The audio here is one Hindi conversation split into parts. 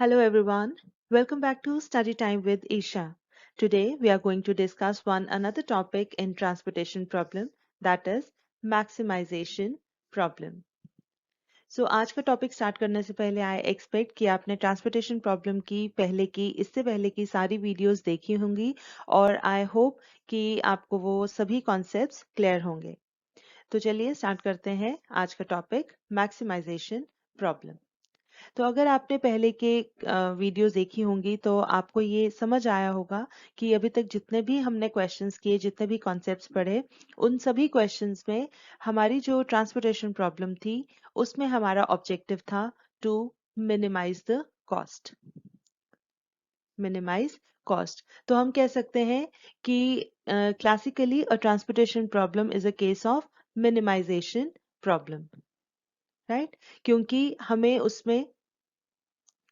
Hello everyone. Welcome back to Study Time with Isha. Today we are going to discuss one another topic in transportation problem, that is maximization problem. So आज का टॉपिक स्टार्ट करने से पहले आई एक्सपेक्ट कि आपने ट्रांसपोर्टेशन प्रॉब्लम की इससे पहले की सारी वीडियोस देखी होंगी और आई होप कि आपको वो सभी कॉन्सेप्ट्स क्लियर होंगे। तो चलिए स्टार्ट करते हैं आज का टॉपिक मैक्सिमाइजेशन प्रॉब्लम। तो अगर आपने पहले के वीडियोस देखी होंगी तो आपको ये समझ आया होगा कि अभी तक जितने भी हमने क्वेश्चंस किए, जितने भी कॉन्सेप्ट्स पढ़े, उन सभी क्वेश्चंस में हमारी जो ट्रांसपोर्टेशन प्रॉब्लम थी उसमें हमारा ऑब्जेक्टिव था to minimise the cost. Minimise cost तो हम कह सकते हैं कि classically a transportation problem is a case of minimisation problem, right? क्योंकि हमें उसमें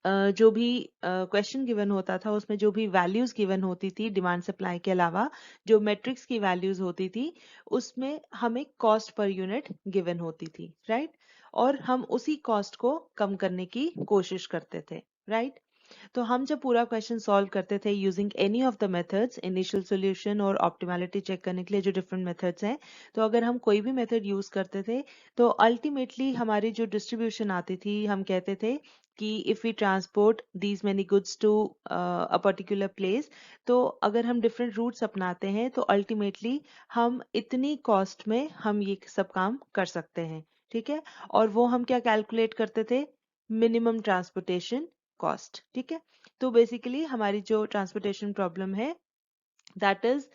जो भी क्वेश्चन गिवन होता था उसमें जो भी वैल्यूज गिवन होती थी डिमांड सप्लाई के अलावा, जो मैट्रिक्स की वैल्यूज होती थी उसमें हमें कॉस्ट पर यूनिट गिवन होती थी, राइट? और हम उसी कॉस्ट को कम करने की कोशिश करते थे, राइट? तो हम जब पूरा क्वेश्चन सॉल्व करते थे using any of the methods, initial solution और ऑप्टिमैलिटी चेक करने के लिए जो डिफरेंट मेथड्स हैं, तो अगर हम कोई भी मेथड यूज करते थे तो अल्टीमेटली हमारी जो डिस्ट्रीब्यूशन आती थी, हम कहते थे कि if we transport these many goods to a particular place, तो अगर हम डिफरेंट रूट्स अपनाते हैं तो अल्टीमेटली हम इतनी कॉस्ट में हम ये सब काम कर सकते हैं, ठीक है? और वो हम क्या कैलकुलेट करते थे? मिनिमम ट्रांसपोर्टेशन कॉस्ट, ठीक है? तो बेसिकली हमारी जो ट्रांसपोर्टेशन प्रॉब्लम है that is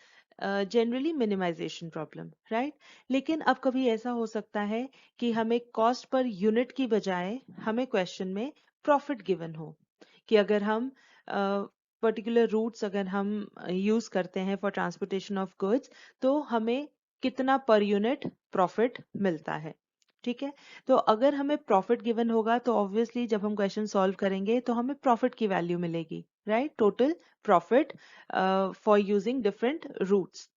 generally minimisation problem, right? लेकिन अब कभी ऐसा हो सकता है कि हमें कॉस्ट पर यूनिट की बजाय हमें क्वेश्चन में प्रॉफिट गिवन हो कि अगर हम पर्टिकुलर रूट्स अगर हम यूज करते हैं फॉर ट्रांसपोर्टेशन ऑफ गुड्स तो हमें कितना पर यूनिट प्रॉफिट मिलता है, ठीक है? तो अगर हमें प्रॉफिट गिवन होगा तो ऑब्वियसली जब हम क्वेश्चन सॉल्व करेंगे तो हमें प्रॉफिट की वैल्यू मिलेगी, right? Total profit for using different routes.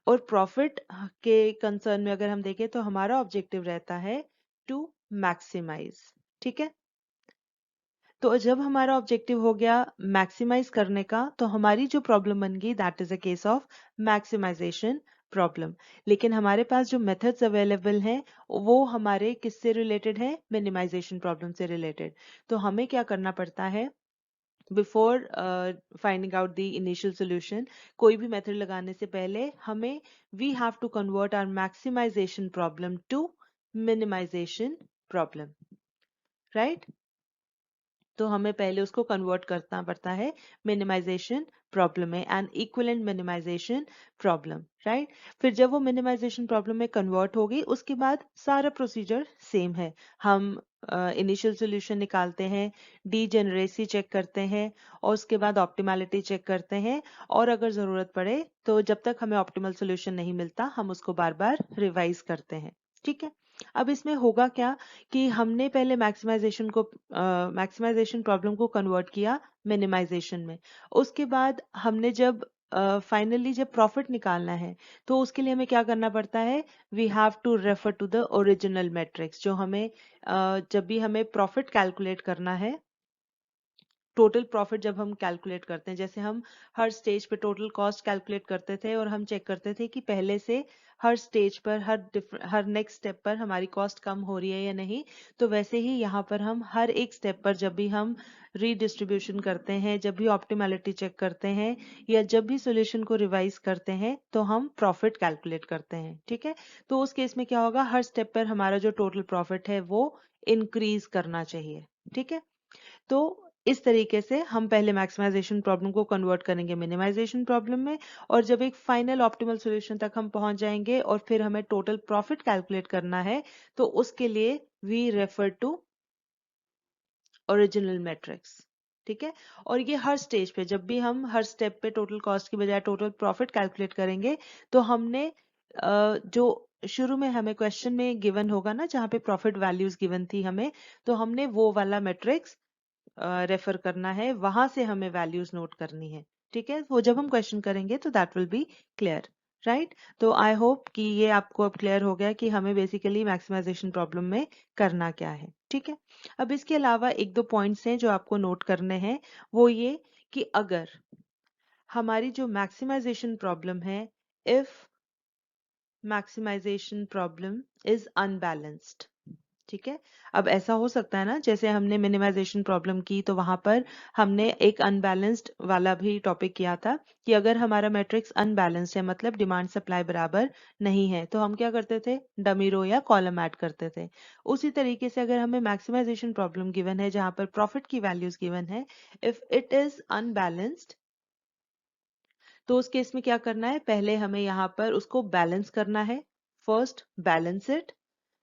और प्रॉफिट के कंसर्न में अगर हम देखें तो हमारा ऑब्जेक्टिव रहता है टू मैक्सिमाइज, ठीक है? तो जब हमारा ऑब्जेक्टिव हो गया मैक्सिमाइज करने का तो हमारी जो प्रॉब्लम बन गई that is a case of maximisation problem. लेकिन हमारे पास जो मेथड्स अवेलेबल हैं वो हमारे किससे रिलेटेड है? मिनिमाइजेशन प्रॉब्लम से रिलेटेड। तो हमें क्या करना पड़ता है before finding out the initial solution? कोई भी मेथड लगाने से पहले हमें we have to convert our maximisation problem to minimisation problem, right? तो हमें पहले उसको कन्वर्ट करना पड़ता है मिनिमाइजेशन प्रॉब्लम में, and equivalent minimisation problem, right? फिर जब वो मिनिमाइजेशन प्रॉब्लम में कन्वर्ट होगी उसके बाद सारा प्रोसीजर सेम है। हम इनिशियल सॉल्यूशन निकालते हैं, डीजेनरेसी चेक करते हैं और उसके बाद ऑप्टिमैलिटी चेक करते हैं, और अगर जरूरत पड़े तो जब तक हमें ऑप्टिमल सॉल्यूशन नहीं मिलता हम उसको बार बार रिवाइज करते हैं, ठीक है? अब इसमें होगा क्या कि हमने पहले मैक्सिमाइजेशन प्रॉब्लम को कन्वर्ट किया मिनिमाइजेशन में। उसके बाद हमने जब फाइनली जब प्रॉफिट निकालना है तो उसके लिए हमें क्या करना पड़ता है? We have to refer to the original matrix. जो हमें जब भी हमें प्रॉफिट कैलकुलेट करना है, टोटल प्रॉफिट जब हम कैलकुलेट करते हैं, जैसे हम हर स्टेज पे टोटल कॉस्ट कैलकुलेट करते थे और हम चेक करते थे कि पहले से हर स्टेज पर हर नेक्स्ट स्टेप पर हमारी कॉस्ट कम हो रही है या नहीं, तो वैसे ही यहाँ पर हम हर एक स्टेप पर जब भी हम रीडिस्ट्रीब्यूशन करते हैं, जब भी ऑप्टिमैलिटी चेक करते हैं या जब भी सॉल्यूशन को रिवाइज करते हैं तो हम प्रॉफिट कैलकुलेट करते हैं, ठीक है? तो उस केस में क्या होगा? हर स्टेप पर हमारा जो टोटल प्रॉफिट है वो इंक्रीज करना चाहिए, ठीक है? तो इस तरीके से हम पहले मैक्सिमाइजेशन प्रॉब्लम को कन्वर्ट करेंगे मिनिमाइजेशन प्रॉब्लम में, और जब एक फाइनल ऑप्टिमल सॉल्यूशन तक हम पहुंच जाएंगे और फिर हमें टोटल प्रॉफिट कैलकुलेट करना है तो उसके लिए we refer to original matrix, ठीक है? और ये हर स्टेज पे जब भी हम हर स्टेप पे टोटल कॉस्ट की बजाय टोटल प्रॉफिट कैलकुलेट करेंगे तो हमने जो शुरू में हमें क्वेश्चन में गिवन होगा ना जहाँ पे प्रॉफिट वैल्यूज गिवन थी हमें, तो हमने वो वाला मैट्रिक्स रेफर करना है, वहां से हमें वैल्यूज नोट करनी है, ठीक है? वो जब हम क्वेश्चन करेंगे तो that will B clear, right? तो आई होप कि ये आपको अब क्लियर हो गया कि हमें बेसिकली मैक्सिमाइजेशन प्रॉब्लम में करना क्या है। ठीक है। अब इसके अलावा एक दो पॉइंट्स हैं जो आपको नोट करने हैं, वो ये कि अगर हमारी जो मैक्सिमाइजेशन प्रॉब्लम है, if maximisation problem is unbalanced, ठीक है। अब ऐसा हो सकता है ना, जैसे हमने मिनिमाइजेशन प्रॉब्लम की तो वहां पर हमने एक अनबैलेंस्ड वाला भी टॉपिक किया था कि अगर हमारा मैट्रिक्स अनबैलेंस्ड है, मतलब डिमांड सप्लाई बराबर नहीं है, तो हम क्या करते थे, डमी रो या कॉलम ऐड करते थे। उसी तरीके से अगर हमें मैक्सिमाइजेशन प्रॉब्लम गिवन है जहां पर प्रॉफिट की वैल्यूज गिवन है, इफ इट इज अनबैलेंस्ड, तो उस केस में क्या करना है, पहले हमें यहाँ पर उसको बैलेंस करना है। First balance it.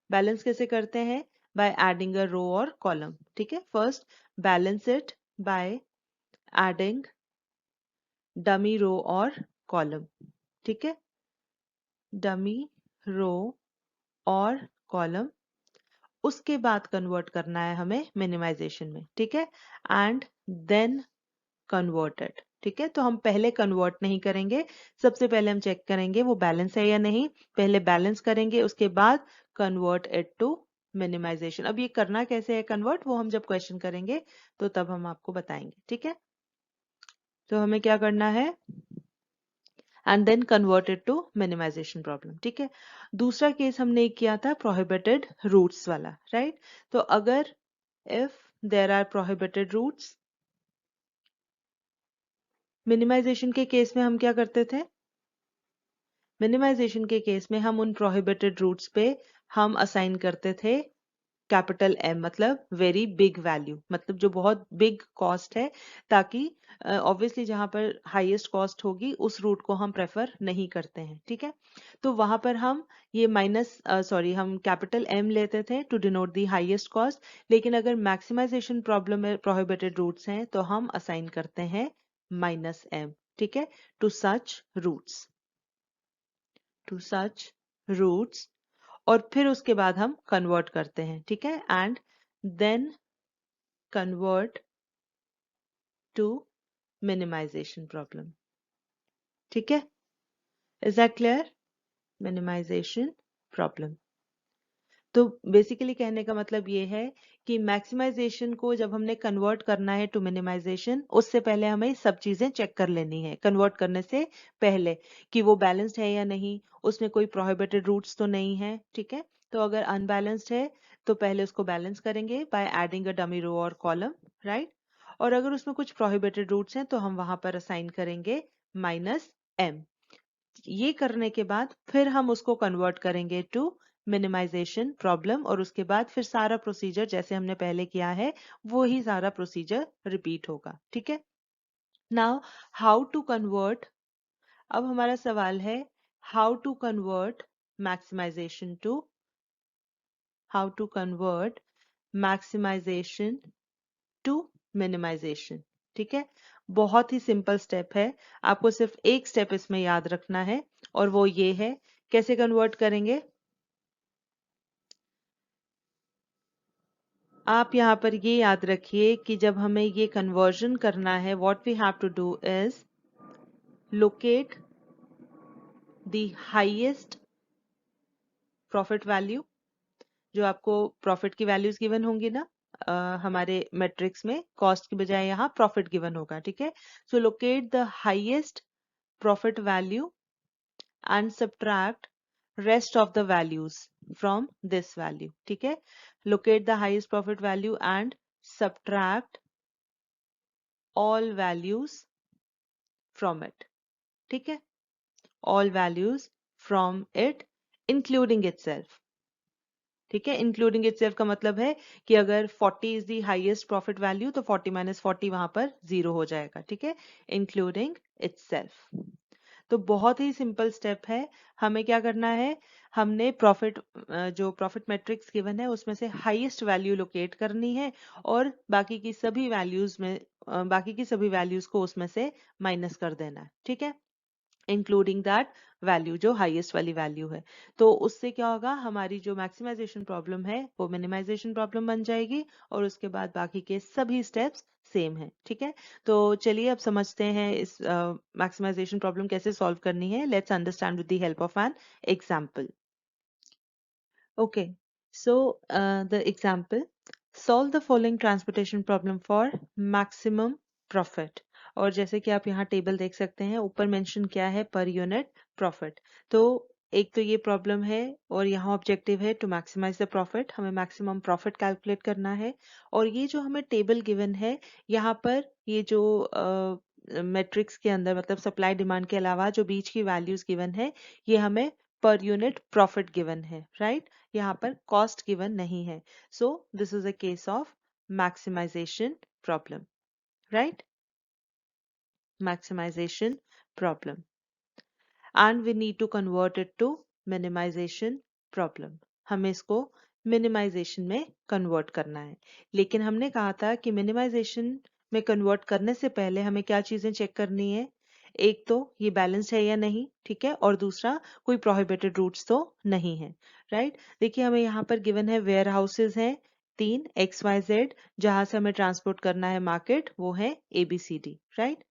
बैलेंस कैसे करते हैं, बाय एडिंग अ रो और कॉलम, ठीक है। First balance it by adding dummy row और कॉलम, ठीक है। डमी रो और कॉलम, उसके बाद कन्वर्ट करना है हमें मिनिमाइजेशन में, ठीक है। एंड देन कन्वर्टेड, ठीक है। तो हम पहले कन्वर्ट नहीं करेंगे, सबसे पहले हम चेक करेंगे वो बैलेंस है या नहीं, पहले बैलेंस करेंगे, उसके बाद कन्वर्ट इट टू मिनिमाइजेशन। अब ये करना कैसे है कन्वर्ट, वो हम जब क्वेश्चन करेंगे तो तब हम आपको बताएंगे, ठीक है। तो हमें क्या करना है, and then convert it to minimisation problem, ठीक है। दूसरा केस हमने किया था प्रोहिबिटेड रूट्स वाला, राइट। तो अगर if there are prohibited routes, minimisation के केस में हम क्या करते थे, मिनिमाइजेशन के केस में हम उन प्रोहिबिटेड रूट्स पे हम असाइन करते थे कैपिटल एम, मतलब वेरी बिग वैल्यू, मतलब जो बहुत बिग कॉस्ट है, ताकि ऑब्वियसली जहां पर हाईएस्ट कॉस्ट होगी उस रूट को हम प्रेफर नहीं करते हैं, ठीक है। तो वहां पर हम ये हम कैपिटल एम लेते थे to denote the highest cost, लेकिन अगर मैक्सिमाइजेशन प्रॉब्लम में प्रोहिबिटेड रूट्स हैं तो हम असाइन करते हैं माइनस एम, ठीक है, to such routes, to such routes. और फिर उसके बाद हम कन्वर्ट करते हैं, ठीक है, and then convert to minimisation problem, ठीक है। Is that clear, minimisation problem. तो बेसिकली कहने का मतलब ये है कि मैक्सिमाइजेशन को जब हमने कन्वर्ट करना है टू मिनिमाइजेशन, उससे पहले हमें सब चीजें चेक कर लेनी है कन्वर्ट करने से पहले, कि वो बैलेंस्ड है या नहीं, उसमें कोई प्रोहिबिटेड रूट्स तो नहीं है, ठीक है। तो अगर अनबैलेंस्ड है तो पहले उसको बैलेंस करेंगे by adding a dummy row और कॉलम, राइट। और अगर उसमें कुछ प्रोहिबिटेड रूट्स हैं तो हम वहां पर असाइन करेंगे माइनस एम। ये करने के बाद फिर हम उसको कन्वर्ट करेंगे टू मिनिमाइजेशन प्रॉब्लम, और उसके बाद फिर सारा प्रोसीजर जैसे हमने पहले किया है वो ही सारा प्रोसीजर रिपीट होगा, ठीक है। नाउ हाउ टू कन्वर्ट, अब हमारा सवाल है how to convert maximisation to, how to convert maximisation to minimisation, ठीक है। बहुत ही सिंपल स्टेप है, आपको सिर्फ एक स्टेप इसमें याद रखना है, और वो ये है, कैसे कन्वर्ट करेंगे। आप यहाँ पर ये याद रखिए कि जब हमें ये कन्वर्जन करना है, what we have to do is locate the highest profit value, जो आपको प्रॉफिट की वैल्यूज गिवन होंगी ना, हमारे मैट्रिक्स में कॉस्ट की बजाय यहाँ प्रॉफिट गिवन होगा, ठीक है। So locate the highest profit value and subtract rest of the values from this value, ठीक है। locate the highest profit value and subtract all values from it, ठीक है, all values from it including itself, ठीक है। इंक्लूडिंग इटसेल्फ का मतलब है कि अगर 40 is the highest profit value तो 40 माइनस 40 वहां पर 0 हो जाएगा, ठीक है, इंक्लूडिंग इटसेल्फ। तो बहुत ही सिंपल स्टेप है, हमें क्या करना है, हमने प्रॉफिट, जो प्रॉफिट मैट्रिक्स गिवन है उसमें से हाईएस्ट वैल्यू लोकेट करनी है, और बाकी की सभी वैल्यूज में बाकी की सभी वैल्यूज को उसमें से माइनस कर देना है, ठीक है, इंक्लूडिंग दैट वैल्यू जो हाईएस्ट वाली वैल्यू है। तो उससे क्या होगा, हमारी जो मैक्सिमाइजेशन प्रॉब्लम है वो मिनिमाइजेशन प्रॉब्लम बन जाएगी, और उसके बाद बाकी के सभी स्टेप्स सेम है, ठीक है। तो चलिए अब समझते हैं इस मैक्सिमाइजेशन प्रॉब्लम कैसे सॉल्व करनी है। Let's understand with the help of an example. Okay, so the example, solve the following transportation problem for maximum profit. और जैसे कि आप यहाँ टेबल देख सकते हैं, ऊपर मेंशन किया है पर यूनिट प्रॉफिट। तो एक तो ये प्रॉब्लम है और यहाँ ऑब्जेक्टिव है टू मैक्सिमाइज द प्रॉफिट, हमें मैक्सिमम प्रॉफिट कैलकुलेट करना है। और ये जो हमें टेबल गिवन है, यहाँ पर ये जो मैट्रिक्स के अंदर मतलब सप्लाई डिमांड के अलावा जो बीच की वैल्यूज गिवन है, ये हमें पर यूनिट प्रॉफिट गिवन है, राइट। यहाँ पर कॉस्ट गिवन नहीं है। So this is a case of maximization problem, right? Maximization problem. And we need to convert it to minimization problem. हमें इसको minimization में convert करना है। लेकिन हमने कहा था कि minimization में convert करने से पहले हमें क्या चीजें चेक करनी है। एक तो ये बैलेंस है या नहीं, ठीक है, और दूसरा कोई प्रोहिबिटेड रूट्स तो नहीं है, राइट। देखिए हमें यहाँ पर गिवन है वेयर हाउसेज हैं 3 XYZ, जहां से हमें ट्रांसपोर्ट करना है मार्केट, वो है ABCD, राइट।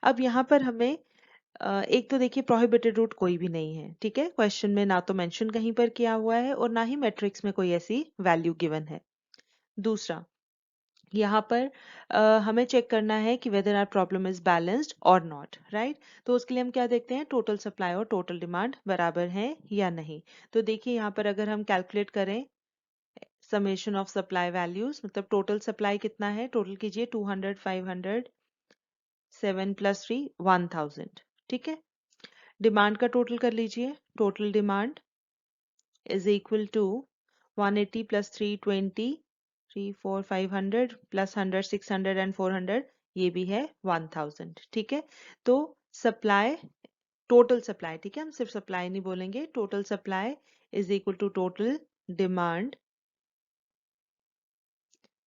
अब यहाँ पर हमें एक तो देखिए प्रोहिबिटेड रूट कोई भी नहीं है, ठीक है, क्वेश्चन में ना तो मेंशन कहीं पर किया हुआ है और ना ही मैट्रिक्स में कोई ऐसी वैल्यू गिवन है। दूसरा, यहाँ पर हमें चेक करना है कि whether our problem is balanced और नॉट, राइट। तो उसके लिए हम क्या देखते हैं, टोटल सप्लाई और टोटल डिमांड बराबर है या नहीं। तो देखिए यहाँ पर अगर हम कैलकुलेट करें समेशन ऑफ सप्लाई वैल्यूज, मतलब टोटल सप्लाई कितना है, टोटल कीजिए 200 500 7 + 3 1000, ठीक है। डिमांड का टोटल कर लीजिए, total demand is equal to 180 + 320 3 4 500 + 100 600 and 400, ये भी है 1000, ठीक है। तो सप्लाई, टोटल सप्लाई, ठीक है, हम सिर्फ सप्लाई नहीं बोलेंगे, total supply is equal to total demand.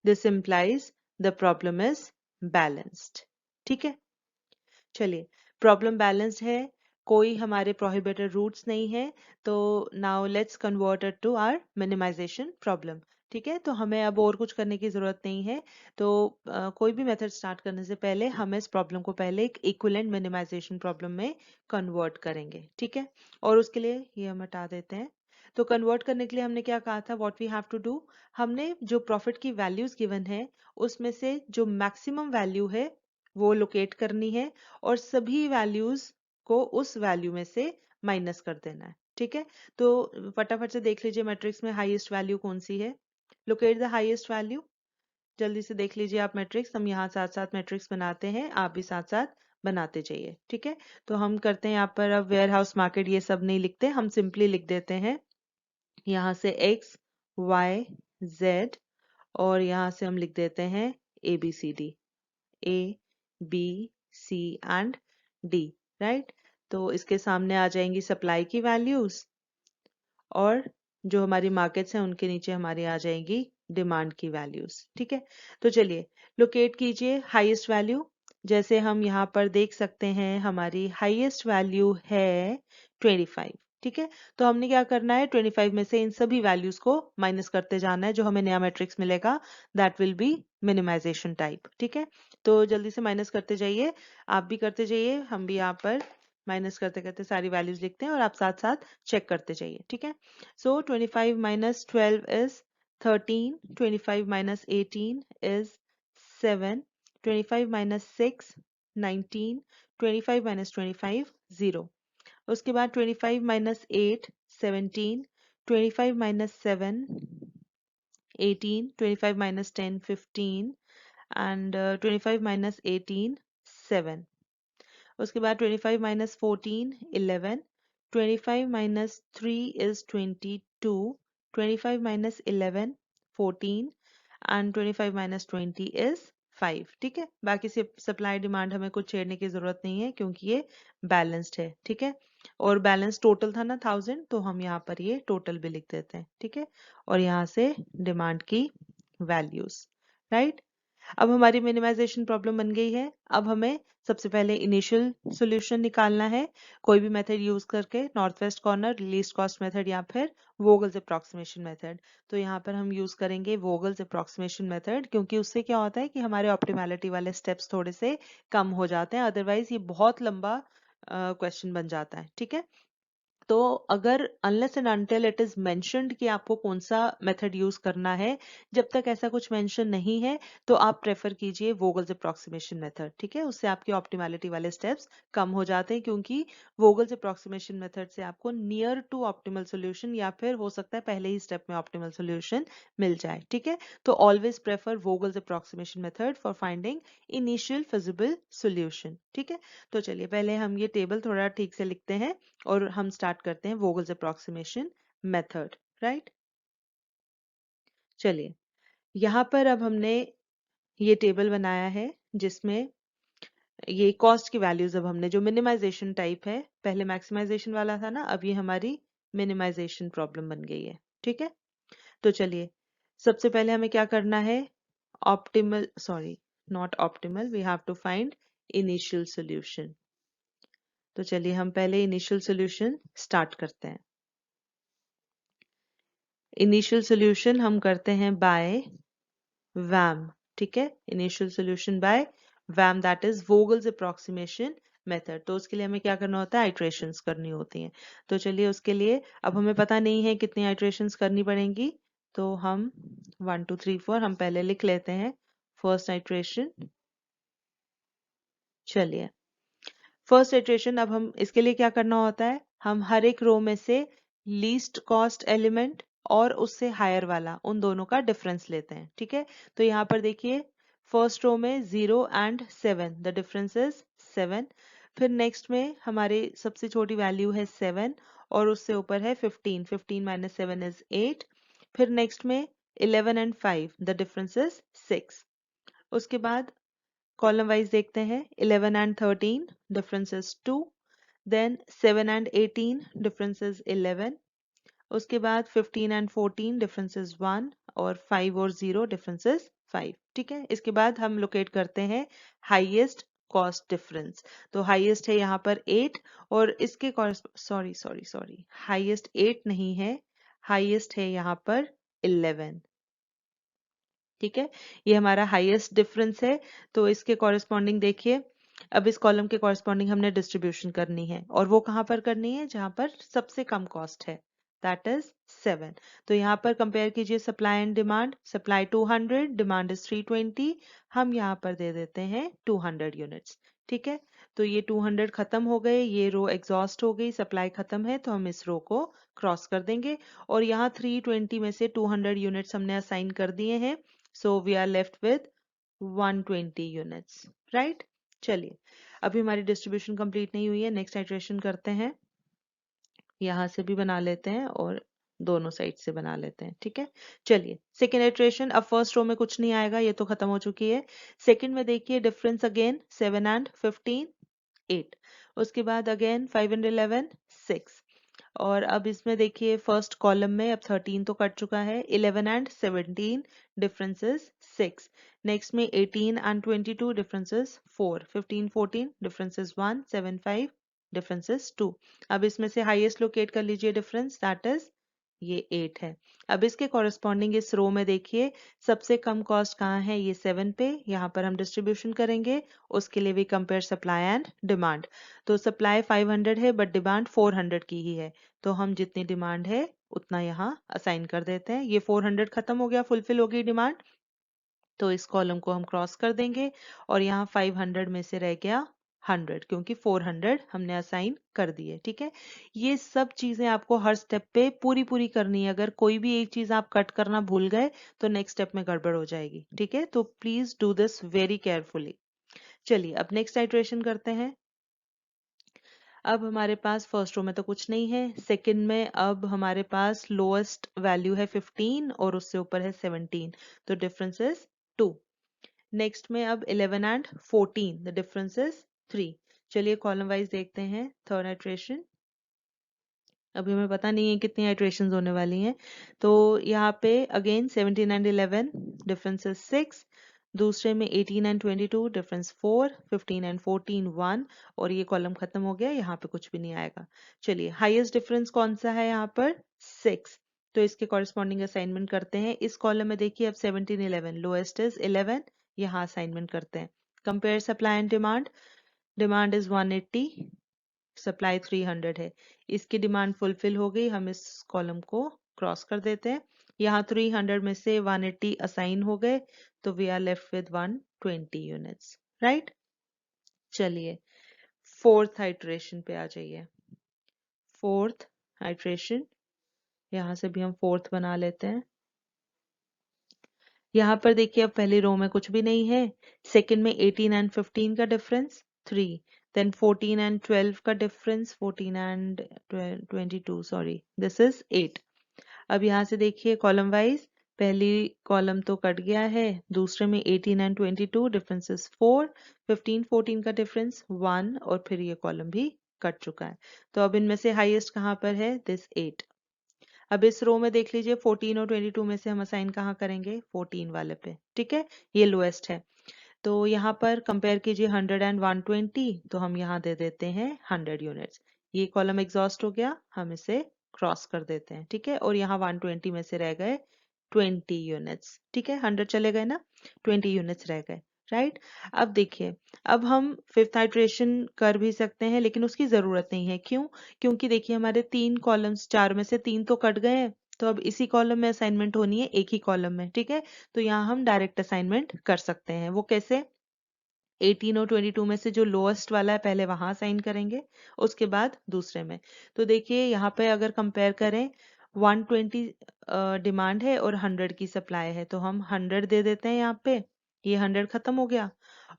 This implies the problem is balanced, ठीक है। चलिए, प्रॉब्लम बैलेंस्ड है, कोई हमारे प्रोहिबिटेड रूट्स नहीं है, तो now let's convert it to our minimisation problem, ठीक है। तो हमें अब और कुछ करने की जरूरत नहीं है। तो कोई भी मेथड स्टार्ट करने से पहले हम इस प्रॉब्लम को पहले एक इक्विवेलेंट मिनिमाइजेशन प्रॉब्लम में कन्वर्ट करेंगे, ठीक है। और उसके लिए ये हम हटा देते हैं। तो कन्वर्ट करने के लिए हमने क्या कहा था, what we have to do, हमने जो प्रॉफिट की वैल्यूज गिवन है उसमें से जो मैक्सिमम वैल्यू है वो लोकेट करनी है और सभी वैल्यूज को उस वैल्यू में से माइनस कर देना है, ठीक है। तो फटाफट से देख लीजिए मैट्रिक्स में हाईएस्ट वैल्यू कौन सी है, लोकेट द हाईएस्ट वैल्यू। जल्दी से देख लीजिए आप मैट्रिक्स, हम यहाँ साथ साथ मैट्रिक्स बनाते हैं, आप भी साथ साथ बनाते जाइए, ठीक है। तो हम करते हैं यहाँ पर, अब वेयर हाउस मार्केट ये सब नहीं लिखते, हम सिंपली लिख देते हैं यहाँ से X Y Z और यहाँ से हम लिख देते हैं ABCD, A, B, C and D, right. तो इसके सामने आ जाएंगी सप्लाई की वैल्यूज और जो हमारी मार्केट्स हैं उनके नीचे हमारी आ जाएंगी डिमांड की वैल्यूज, ठीक है। तो चलिए लोकेट कीजिए हाईएस्ट वैल्यू। जैसे हम यहाँ पर देख सकते हैं हमारी हाईएस्ट वैल्यू है 25, ठीक है। तो हमने क्या करना है, 25 में से इन सभी वैल्यूज को माइनस करते जाना है, जो हमें नया मैट्रिक्स मिलेगा that will be minimisation type, ठीक है। तो जल्दी से माइनस करते जाइए, आप भी करते जाइए, हम भी यहाँ पर माइनस करते करते सारी वैल्यूज लिखते हैं और आप साथ साथ चेक करते जाइए, ठीक है। So 25 minus 12 is 13, 25 minus 18 is 7, 25 minus 6 19, 25 minus 25 0। उसके बाद 25 minus 8 17, 25 minus 7 18, 25 minus 10 15 and 25 minus 18 7। उसके बाद 25 minus 14 11, 25 minus 3 is 22, 25 minus 11 14 and 25 minus 20 is 5, ठीक है। बाकी से सप्लाई डिमांड हमें कुछ छेड़ने की जरूरत नहीं है क्योंकि ये बैलेंस्ड है, ठीक है। और बैलेंस टोटल था ना 1000, तो हम यहाँ पर ये टोटल भी लिख देते हैं, ठीक है। और यहाँ से डिमांड की वैल्यूज, राइट। अब हमारी मिनिमाइजेशन प्रॉब्लम बन गई है। अब हमें सबसे पहले इनिशियल सॉल्यूशन निकालना है, कोई भी मेथड यूज करके, north west corner, least cost method या फिर वोगल्स अप्रॉक्सीमेशन मेथड। तो यहाँ पर हम यूज करेंगे वोगल्स अप्रॉक्सीमेशन मेथड, क्योंकि उससे क्या होता है कि हमारे ऑप्टिमैलिटी वाले स्टेप्स थोड़े से कम हो जाते हैं, अदरवाइज ये बहुत लंबा क्वेश्चन बन जाता है, ठीक है। तो अगर unless and until it is mentioned कि आपको कौन सा मेथड यूज करना है, जब तक ऐसा कुछ मेंशन नहीं है तो आप प्रेफर कीजिए वोगल्स अप्रोक्सीमेशन मेथड। ठीक है, उससे आपकी ऑप्टिमैलिटी वाले स्टेप्स कम हो जाते हैं, क्योंकि वोगल्स अप्रोक्सीमेशन मेथड से आपको नियर टू ऑप्टिमल सोल्यूशन या फिर हो सकता है पहले ही स्टेप में ऑप्टिमल सोल्यूशन मिल जाए। ठीक है, तो always prefer Vogel's approximation method for finding initial feasible solution. ठीक है, तो चलिए पहले हम ये टेबल थोड़ा ठीक से लिखते हैं और हम स्टार्ट करते हैं वोगल्स अप्रोक्सीमेशन मेथड। राइट, चलिए यहाँ पर अब हमने ये टेबल बनाया है जिसमें ये कॉस्ट की वैल्यूज अब हमने जो मिनिमाइजेशन टाइप है, पहले मैक्सिमाइजेशन वाला था ना, अब ये हमारी मिनिमाइजेशन प्रॉब्लम बन गई है। ठीक है, तो चलिए सबसे पहले हमें क्या करना है, optimal sorry not optimal, we have to find initial solution. तो चलिए हम पहले इनिशियल सॉल्यूशन स्टार्ट करते हैं। इनिशियल सॉल्यूशन हम करते हैं बाय वैम। ठीक है, initial solution by VAM, that is Vogel's approximation method. तो उसके लिए हमें क्या करना होता है, आइट्रेशंस करनी होती हैं। तो चलिए उसके लिए अब हमें पता नहीं है कितनी आइट्रेशंस करनी पड़ेंगी, तो हम 1 2 3 4 हम पहले लिख लेते हैं फर्स्ट आइट्रेशन। चलिए फर्स्ट इटरेशन, अब हम इसके लिए क्या करना होता है, हम हर एक रो में से लीस्ट कॉस्ट एलिमेंट और उससे हायर वाला, उन दोनों का डिफरेंस लेते हैं। ठीक है, तो यहाँ पर देखिए फर्स्ट रो में 0 एंड 7, द डिफरेंस इज 7। फिर नेक्स्ट में हमारी सबसे छोटी वैल्यू है 7 और उससे ऊपर है 15, 15 माइनस 7 इज 8। फिर नेक्स्ट में 11 एंड 5, द डिफरेंस इज 6। उसके बाद कॉलम वाइज देखते हैं, 11 and 13 difference is 2, then 7 and 18 difference is 11, उसके बाद 15 एंड 14 डिफरेंस इज 1 और 5 और 0 डिफरेंस इज 5। ठीक है, इसके बाद हम लोकेट करते हैं हाईएस्ट कॉस्ट डिफरेंस। तो हाईएस्ट है यहाँ पर 8 और इसके सॉरी सॉरी सॉरी हाईएस्ट 8 नहीं है, हाईएस्ट है यहाँ पर 11। ठीक है, ये हमारा हाईएस्ट डिफरेंस है। तो इसके कॉरेस्पॉन्डिंग देखिए, अब इस कॉलम के कॉरेस्पॉन्डिंग हमने डिस्ट्रीब्यूशन करनी है और वो कहाँ पर करनी है, जहां पर सबसे कम कॉस्ट है, दैट इज 7। तो यहाँ पर कंपेयर कीजिए supply and demand, supply 200, demand is 320, हम यहाँ पर दे देते हैं 200 यूनिट्स। ठीक है, तो ये 200 खत्म हो गए, ये रो एग्जॉस्ट हो गई, सप्लाई खत्म है, तो हम इस रो को क्रॉस कर देंगे और यहाँ 320 में से 200 यूनिट्स हमने असाइन कर दिए हैं, so we are left with 120 units, right? चलिए अभी हमारी डिस्ट्रीब्यूशन कंप्लीट नहीं हुई है, नेक्स्ट आइट्रेशन करते हैं। यहाँ से भी बना लेते हैं और दोनों साइड से बना लेते हैं। ठीक है, चलिए सेकेंड आइट्रेशन, अब फर्स्ट रो में कुछ नहीं आएगा, ये तो खत्म हो चुकी है। सेकेंड में देखिए डिफरेंस अगेन 7 एंड 15 8, उसके बाद अगेन 5 एंड 11 6, और अब इसमें देखिए फर्स्ट कॉलम में अब 13 तो कट चुका है, 11 एंड 17 डिफरेंसेस 6, नेक्स्ट में 18 एंड 22 डिफरेंसेस 4, 15 14 डिफरेंसेस 1, 7 5 डिफरेंसेस 2। अब इसमें से हाईएस्ट लोकेट कर लीजिए डिफरेंस, दैट इज ये 8 है। अब इसके कॉरेस्पॉन्डिंग इस रो में देखिए सबसे कम कॉस्ट कहाँ है, ये 7 पे, यहाँ पर हम डिस्ट्रीब्यूशन करेंगे, उसके लिए भी कंपेयर सप्लाई एंड डिमांड। तो सप्लाई 500 है बट डिमांड 400 की ही है, तो हम जितनी डिमांड है उतना यहाँ असाइन कर देते हैं। ये 400 खत्म हो गया, फुलफिल हो गई डिमांड, तो इस कॉलम को हम क्रॉस कर देंगे और यहाँ 500 में से रह गया 100, क्योंकि 400 हमने असाइन कर दिए। ठीक है, ये सब चीजें आपको हर स्टेप पे पूरी पूरी करनी है, अगर कोई भी एक चीज आप कट करना भूल गए तो नेक्स्ट स्टेप में गड़बड़ हो जाएगी। ठीक है, तो please do this very carefully. चलिए अब नेक्स्ट आइट्रेशन करते हैं। अब हमारे पास फर्स्ट रो में तो कुछ नहीं है, सेकंड में अब हमारे पास लोएस्ट वैल्यू है 15 और उससे ऊपर है 17, तो डिफरेंस इज 2। नेक्स्ट में अब 11 एंड 14, द डिफरेंस इज 3। चलिए कॉलम वाइज देखते हैं थर्ड आइट्रेशन, अभी हमें पता नहीं है कितनी आइट्रेशंस होने वाली हैं। तो यहाँ पे अगेन 17 एंड 11 डिफरेंस इज 6, दूसरे में 18 एंड 22 डिफरेंस 4, 15 एंड 14 1, और ये कॉलम खत्म हो गया, यहाँ पे कुछ भी नहीं आएगा। चलिए हाईएस्ट डिफरेंस कौन सा है यहाँ पर, 6, तो इसके कॉरेस्पॉन्डिंग असाइनमेंट करते हैं। इस कॉलम में देखिए अब 17 11, लोएस्ट इज 11, यहाँ असाइनमेंट करते हैं। Compare supply and demand, demand is 180, supply 300 है, इसकी डिमांड फुलफिल हो गई, हम इस कॉलम को क्रॉस कर देते हैं। यहाँ 300 में से 180 असाइन हो गए, तो we are left with 120 units, right. चलिए फोर्थ आइट्रेशन पे आ जाइए। फोर्थ आइट्रेशन, यहाँ से भी हम फोर्थ बना लेते हैं। यहाँ पर देखिए अब पहली रो में कुछ भी नहीं है, सेकंड में 18 एंड 15 का डिफरेंस 3, देन 14 एंड 12 का difference 14 and 22, sorry this is 8। अब यहाँ से देखिए कॉलम वाइज, पहली कॉलम तो कट गया है, दूसरे में 18 एंड 22 डिफरेंस इज 4, 15 14 का डिफरेंस 1, और फिर ये कॉलम भी कट चुका है। तो अब इनमें से हाईएस्ट कहाँ पर है, दिस 8। अब इस रो में देख लीजिए 14 और 22 में से हम असाइन कहाँ करेंगे, 14 वाले पे, ठीक है, ये लोएस्ट है। तो यहाँ पर कंपेयर कीजिए 100 एंड 120, तो हम यहाँ दे देते हैं 100 यूनिट्स। ये कॉलम एग्जॉस्ट हो गया, हम इसे क्रॉस कर देते हैं, ठीक है, और यहाँ 120 में से रह गए 20 यूनिट्स, ठीक है, 100 चले गए ना, 20 यूनिट्स रह गए, राइट। अब देखिए, अब हम फिफ्थ आइट्रेशन कर भी सकते हैं, लेकिन उसकी जरूरत नहीं है। क्यों? क्योंकि देखिए हमारे 3 कॉलम्स, 4 में से 3 तो कट गए हैं, तो अब इसी कॉलम में असाइनमेंट होनी है, एक ही कॉलम में, ठीक है। तो यहाँ हम डायरेक्ट असाइनमेंट कर सकते हैं। वो कैसे? 18 और 22 में से जो लोएस्ट वाला है पहले वहां साइन करेंगे, उसके बाद दूसरे में। तो देखिए यहाँ पे अगर कंपेयर करें, 120 डिमांड है और 100 की सप्लाई है, तो हम 100 दे देते हैं यहाँ पे, ये 100 खत्म हो गया,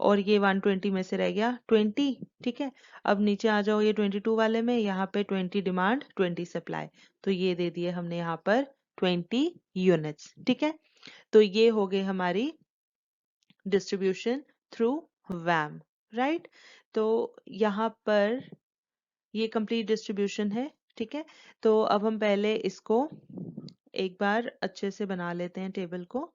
और ये 120 में से रह गया 20, ठीक है। अब नीचे आ जाओ ये 22 वाले में, यहाँ पे 20 डिमांड 20 सप्लाई, तो ये दे दिए हमने यहाँ पर 20 यूनिट्स, ठीक है। तो ये हो गई हमारी डिस्ट्रीब्यूशन थ्रू वैम, राइट। तो यहाँ पर ये कंप्लीट डिस्ट्रीब्यूशन है, ठीक है। तो अब हम पहले इसको एक बार अच्छे से बना लेते हैं टेबल को।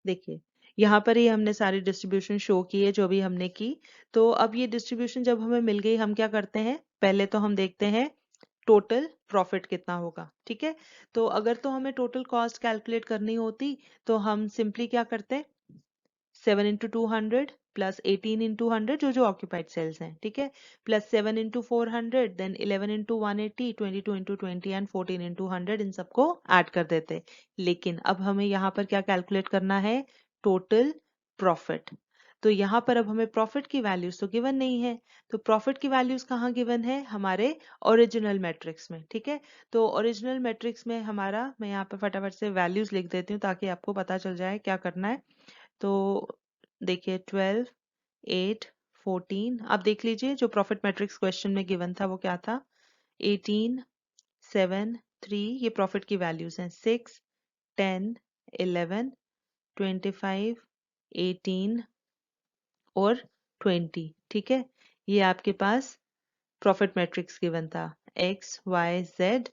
देखिए यहाँ पर ही हमने सारी डिस्ट्रीब्यूशन शो की है जो भी हमने की। तो अब ये डिस्ट्रीब्यूशन जब हमें मिल गई, हम क्या करते हैं, पहले तो हम देखते हैं टोटल प्रॉफिट कितना होगा, ठीक है। तो अगर तो हमें टोटल कॉस्ट कैलकुलेट करनी होती, तो हम सिंपली क्या करते, 7 इंटू 200 प्लस 18 इंटू 100, जो ऑक्यूपाइड सेल्स हैं, ठीक है, plus 7 into 400, then 11 into 180, 22 into 20 and 14 into 100, इन सबको ऐड कर देते। लेकिन अब हमें यहाँ पर क्या कैलकुलेट करना है, टोटल प्रॉफिट। तो यहाँ पर अब हमें प्रॉफिट की वैल्यूज तो गिवन नहीं है, तो प्रॉफिट की वैल्यूज कहाँ गिवन है, हमारे ओरिजिनल मैट्रिक्स में, ठीक है। तो ओरिजिनल मैट्रिक्स में हमारा, मैं यहाँ पर फटाफट से वैल्यूज लिख देती हूँ ताकि आपको पता चल जाए क्या करना है। तो देखिए 12, 8, 14, आप देख लीजिए जो प्रॉफिट मैट्रिक्स क्वेश्चन में गिवन था वो क्या था, 18, 7, 3, ये प्रॉफिट की वैल्यूज हैं, 6, 10, 11, 25, 18 और 20, ठीक है। ये आपके पास प्रॉफिट मैट्रिक्स गिवन था, X Y Z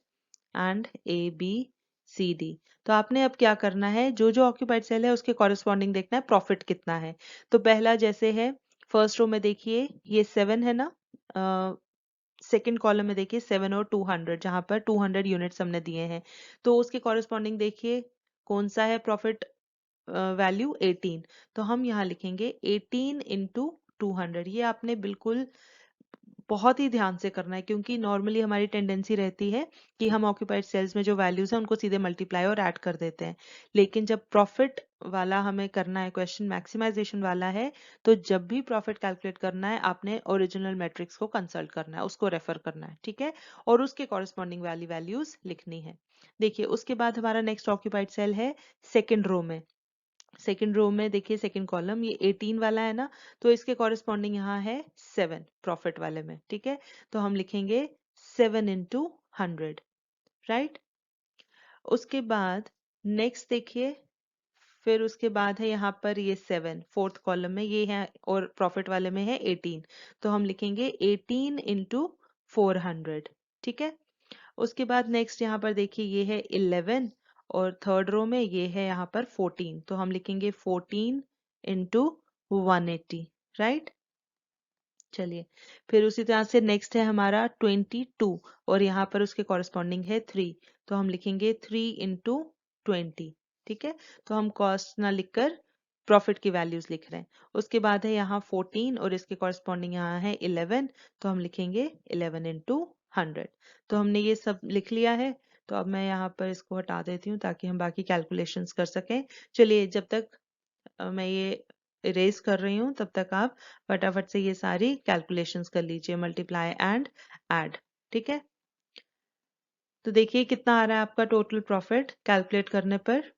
and A B C D. तो आपने अब क्या करना है, जो जो ऑक्यूपाइड सेल है उसके कॉरेस्पॉन्डिंग देखना है प्रॉफिट कितना है। तो पहला जैसे है, फर्स्ट रो में देखिए ये 7 है ना, सेकंड कॉलम में देखिए 7 और 200, जहां पर 200 यूनिट्स हमने दिए हैं, तो उसके कॉरेस्पॉन्डिंग देखिए कौन सा है प्रॉफिट वैल्यू, 18। तो हम यहाँ लिखेंगे 18 इंटू 200। ये आपने बिल्कुल बहुत ही ध्यान से करना है, क्योंकि नॉर्मली हमारी टेंडेंसी रहती है कि हम ऑक्यूपाइड सेल्स में जो वैल्यूज हैं उनको सीधे मल्टीप्लाई और ऐड कर देते हैं। लेकिन जब प्रॉफिट वाला हमें करना है, क्वेश्चन मैक्सिमाइजेशन वाला है, तो जब भी प्रॉफिट कैलकुलेट करना है आपने ओरिजिनल मैट्रिक्स को कंसल्ट करना है, उसको रेफर करना है, ठीक है, और उसके कॉरेस्पॉन्डिंग वाली वैल्यूज लिखनी है। देखिए उसके बाद हमारा नेक्स्ट ऑक्यूपाइड सेल है सेकेंड रो में। सेकेंड रो में देखिए सेकेंड कॉलम, ये 18 वाला है ना, तो इसके कॉरेस्पॉन्डिंग यहाँ है 7 प्रॉफिट वाले में, ठीक है। तो हम लिखेंगे 7 इंटू 100, राइट। उसके बाद नेक्स्ट देखिए, फिर उसके बाद है यहाँ पर ये 7 फोर्थ कॉलम में ये है, और प्रॉफिट वाले में है 18, तो हम लिखेंगे 18 इंटू 400, ठीक है। उसके बाद नेक्स्ट यहाँ पर देखिए ये है 11, और थर्ड रो में ये है यहाँ पर 14, तो हम लिखेंगे 14 इंटू 180, राइट। चलिए फिर उसी तरह से नेक्स्ट है हमारा 22, और यहाँ पर उसके कॉरेस्पॉन्डिंग है 3, तो हम लिखेंगे 3 इंटू 20, ठीक है। तो हम कॉस्ट ना लिखकर प्रॉफिट की वैल्यूज लिख रहे हैं। उसके बाद है यहाँ 14 और इसके कॉरस्पॉन्डिंग यहाँ है 11, तो हम लिखेंगे 11 इंटू 100। तो हमने ये सब लिख लिया है। तो अब मैं यहाँ पर इसको हटा देती हूँ ताकि हम बाकी कैलकुलेशंस कर सकें। चलिए, जब तक मैं ये इरेज कर रही हूँ तब तक आप फटाफट से ये सारी कैलकुलेशंस कर लीजिए, मल्टीप्लाई एंड ऐड। ठीक है, तो देखिए कितना आ रहा है आपका टोटल प्रॉफिट कैलकुलेट करने पर।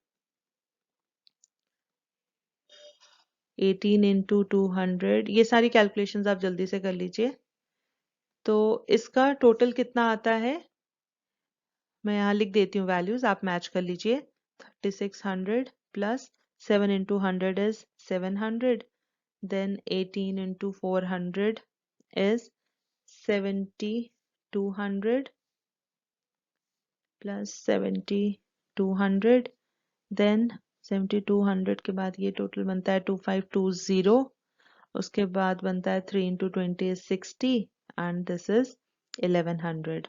18 इंटू 200, ये सारी कैलकुलेशंस आप जल्दी से कर लीजिए। तो इसका टोटल कितना आता है, मैं यहाँ लिख देती हूँ वैल्यूज, आप मैच कर लीजिए। 3600 plus 7 into 100 is 700, then 18 into 400 is 7200 plus 7200, then 7200 के बाद ये टोटल बनता है 2520। उसके बाद बनता है 3 into 20 is 60 and this is 1100।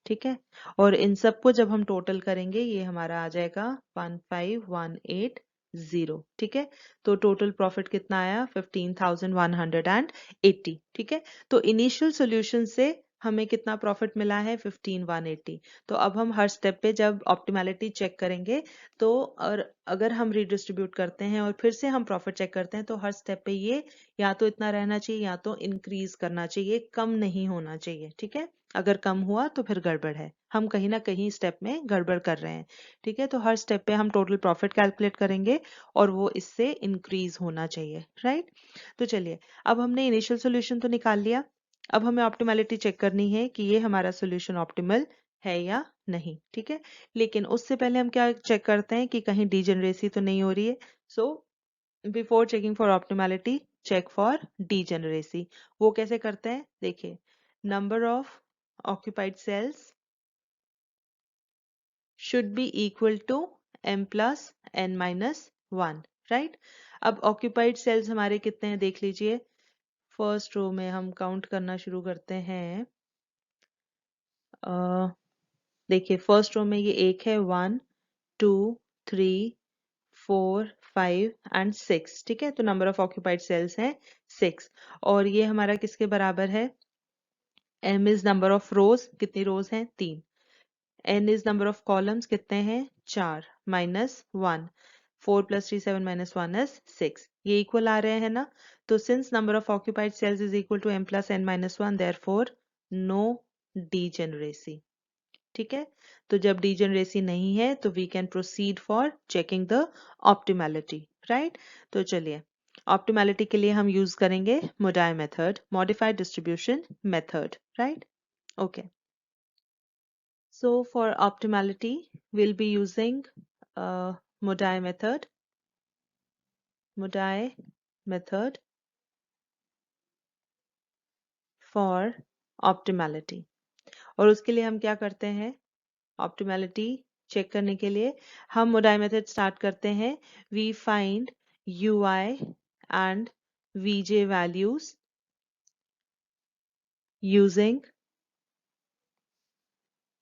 ठीक है, और इन सबको जब हम टोटल करेंगे ये हमारा आ जाएगा 15180। ठीक है, तो टोटल प्रॉफिट कितना आया 15,180। ठीक है, तो इनिशियल सॉल्यूशन से हमें कितना प्रॉफिट मिला है 15,180। तो अब हम हर स्टेप पे जब ऑप्टिमैलिटी चेक करेंगे तो, और अगर हम रीडिस्ट्रीब्यूट करते हैं और फिर से हम प्रॉफिट चेक करते हैं तो हर स्टेप पे ये या तो इतना रहना चाहिए या तो इंक्रीज करना चाहिए, कम नहीं होना चाहिए। ठीक है, अगर कम हुआ तो फिर गड़बड़ है, हम कहीं ना कहीं स्टेप में गड़बड़ कर रहे हैं। ठीक है, तो हर स्टेप पे हम टोटल प्रॉफिट कैलकुलेट करेंगे और वो इससे इंक्रीज होना चाहिए। राइट, तो चलिए, अब हमने इनिशियल सॉल्यूशन तो निकाल लिया, अब हमें ऑप्टिमैलिटी चेक करनी है कि ये हमारा सॉल्यूशन ऑप्टिमल है या नहीं। ठीक है, लेकिन उससे पहले हम क्या चेक करते हैं कि कहीं डीजेनरेसी तो नहीं हो रही है। So before checking for optimality, check for degeneracy. वो कैसे करते हैं, देखिए, number of occupied cells should be equal to m plus n minus 1, right? अब occupied cells हमारे कितने हैं देख लीजिए। फर्स्ट रो में हम काउंट करना शुरू करते हैं। देखिए, फर्स्ट रो में ये एक है, 1 2 3 4 5 एंड 6। ठीक है, तो नंबर ऑफ ऑक्यूपाइड सेल्स हैं 6, और ये हमारा किसके बराबर है, m इज नंबर ऑफ रोज, कितनी रोज हैं 3, n is number of columns, कितने हैं 4, माइनस 1, 4 प्लस 3 7 माइनस 1 इज 6, ये इक्वल आ रहे हैं ना। तो since number of occupied cells is equal to m plus n minus 1, therefore no degeneracy. ठीक है, तो जब डीजेनरेसी नहीं है तो we can proceed for checking the optimality. Right, तो चलिए, ऑप्टिमैलिटी के लिए हम यूज करेंगे MODI method, modified distribution method. Right, okay, so for optimality we'll be using Modai method, Modai method for optimality। और उसके लिए हम क्या करते हैं, ऑप्टिमैलिटी चेक करने के लिए हम मोडाई मेथड स्टार्ट करते हैं। We find ui and vj values using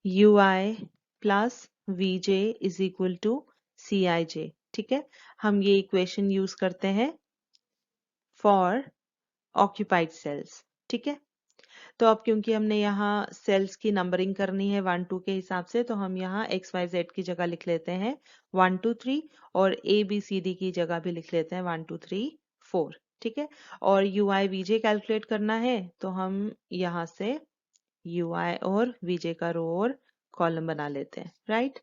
ui plus vj is equal to cij। ठीक है, हम ये इक्वेशन यूज करते हैं फॉर ऑक्यूपाइड सेल्स। ठीक है, तो अब क्योंकि हमने यहाँ सेल्स की नंबरिंग करनी है 1 2 के हिसाब से, तो हम यहाँ एक्स वाई जेड की जगह लिख लेते हैं 1 2 3, और ए बी सी डी की जगह भी लिख लेते हैं 1 2 3 4। ठीक है, और U I V J calculate करना है तो हम यहाँ से यू आई और वी जे का रो और कॉलम बना लेते हैं। राइट,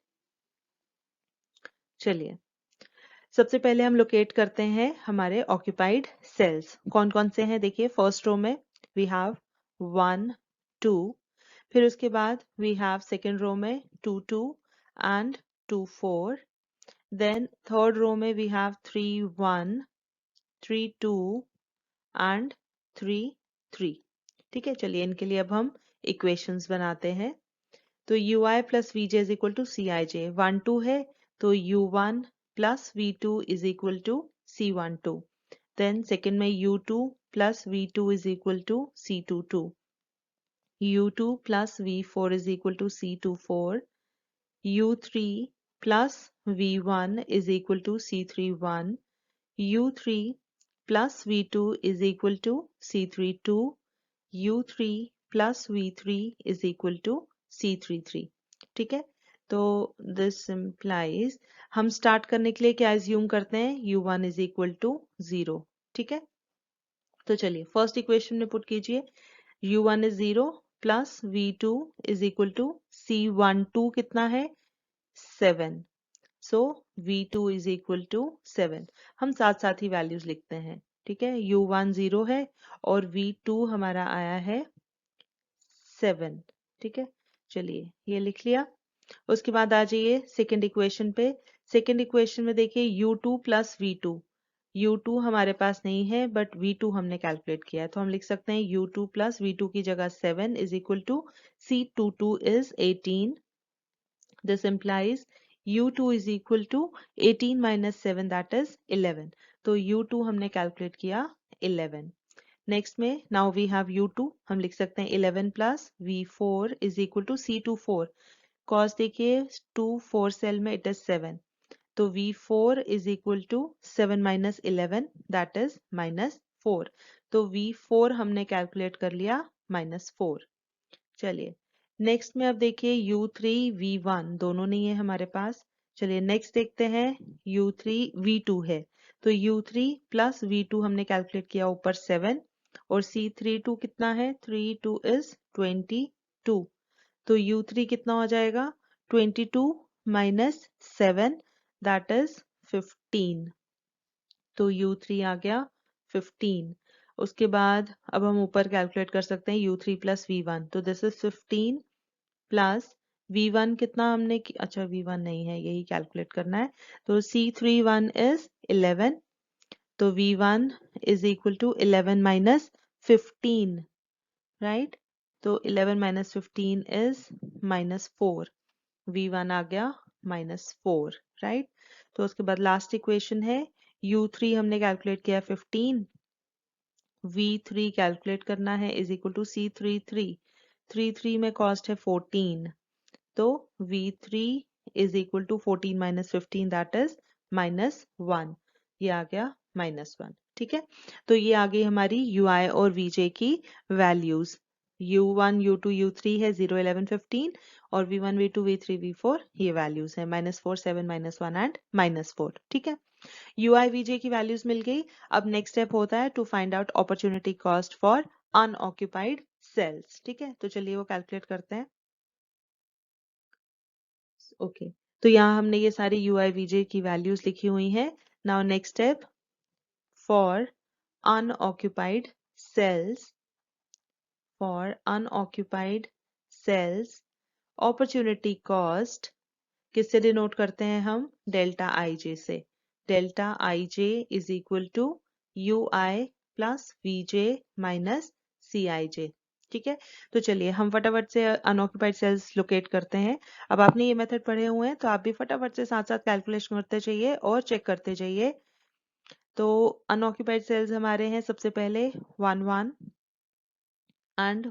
चलिए, सबसे पहले हम लोकेट करते हैं हमारे ऑक्यूपाइड सेल्स कौन कौन से हैं। देखिए, फर्स्ट रो में वी हैव 1 2, फिर उसके बाद वी हैव सेकेंड रो में 2 2 एंड 2 4, देन थर्ड रो में वी हैव 3 1 3 2 एंड 3 3। ठीक है, चलिए, इनके लिए अब हम इक्वेशंस बनाते हैं। तो U I plus V J is equal to C I J, 1 2 है तो u1 plus v2 is equal to c12, then second में u2 plus v2 is equal to c22, u2 plus v4 is equal to c24, u3 plus v1 is equal to c31, U3 plus V2 is equal to C32, U3 plus V3 is equal to C33। ठीक है, तो this implies हम स्टार्ट करने के लिए क्या एज्यूम करते हैं, U1 is equal to 0। ठीक है, तो चलिए फर्स्ट इक्वेशन में पुट कीजिए, U1 is 0 plus V2 is equal to C12 कितना है 7, सो V2 is equal to 7। हम साथ साथ ही वैल्यूज लिखते हैं। ठीक है, U1 0 है और V2 हमारा आया है 7। ठीक है, चलिए ये लिख लिया। उसके बाद आ जाइए सेकेंड इक्वेशन पे। सेकेंड इक्वेशन में देखिए U2 प्लस V2, U2 हमारे पास नहीं है बट V2 हमने कैलकुलेट किया है, तो हम लिख सकते हैं U2 प्लस V2 की जगह 7 is equal to C22 is 18। This implies U2 is equal to 18 minus 7 that is 11। तो U2 हमने कैलकुलेट किया 11। नेक्स्ट में नाउ वी हैव U2, हम लिख सकते हैं 11 plus V4 is equal to C24। Cos देखिए 2 4 सेल में इट इज 7, तो V4 is equal to 7 minus 11 that is minus 4। तो V4 हमने कैलकुलेट कर लिया -4। चलिए नेक्स्ट में अब देखिए U3 V1 दोनों नहीं है हमारे पास। चलिए नेक्स्ट देखते हैं U3 V2 है, तो U3 प्लस V2 हमने कैलकुलेट किया ऊपर 7 और C32 कितना है 32 is 22। तो U3 कितना हो जाएगा 22 minus 7 that is 15। तो U3 आ गया 15। उसके बाद अब हम ऊपर कैलकुलेट कर सकते हैं U3 प्लस V1, तो दिस इज 15 प्लस V1 कितना हमने अच्छा V1 नहीं है, यही कैलकुलेट करना है, तो C31 इज 11। तो V1 is equal to 11 minus 15, right. तो 11 माइनस 15 इज -4, V1 आ गया -4, राइट। तो उसके बाद लास्ट इक्वेशन है U3 हमने कैलकुलेट किया 15, V3 कैलकुलेट करना है इज इक्वल टू C33, 33 में कॉस्ट है 14, तो V3 is equal to 14 minus 15 that is -1। ये आ गया -1। ठीक है, तो ये आ गई हमारी UI और VJ की वैल्यूज। U1 U2 U3 है 0 11 15 और V1 V2 V3 V4 ये वैल्यूज है -4 7 -1 एंड -4। ठीक है, UI VJ की वैल्यूज मिल गई। अब नेक्स्ट स्टेप होता है to find out opportunity cost for unoccupied cells. ठीक है, तो चलिए वो कैलकुलेट करते हैं। ओके, तो यहाँ हमने ये सारी UI VJ की वैल्यूज लिखी हुई हैं। Now next step for unoccupied cells, for unoccupied cells opportunity cost किससे डिनोट करते हैं हम, डेल्टा IJ से। Delta IJ is equal to UI plus VJ minus CIJ। ठीक है, तो चलिए हम फटाफट से अनऑक्यूपाइड सेल्स लोकेट करते हैं। अब आपने ये मेथड पढ़े हुए हैं तो आप भी फटाफट से साथ साथ कैलकुलेशन करते जाइए और चेक करते जाइए। तो अनऑक्यूपाइड सेल्स हमारे हैं सबसे पहले 1 1 एंड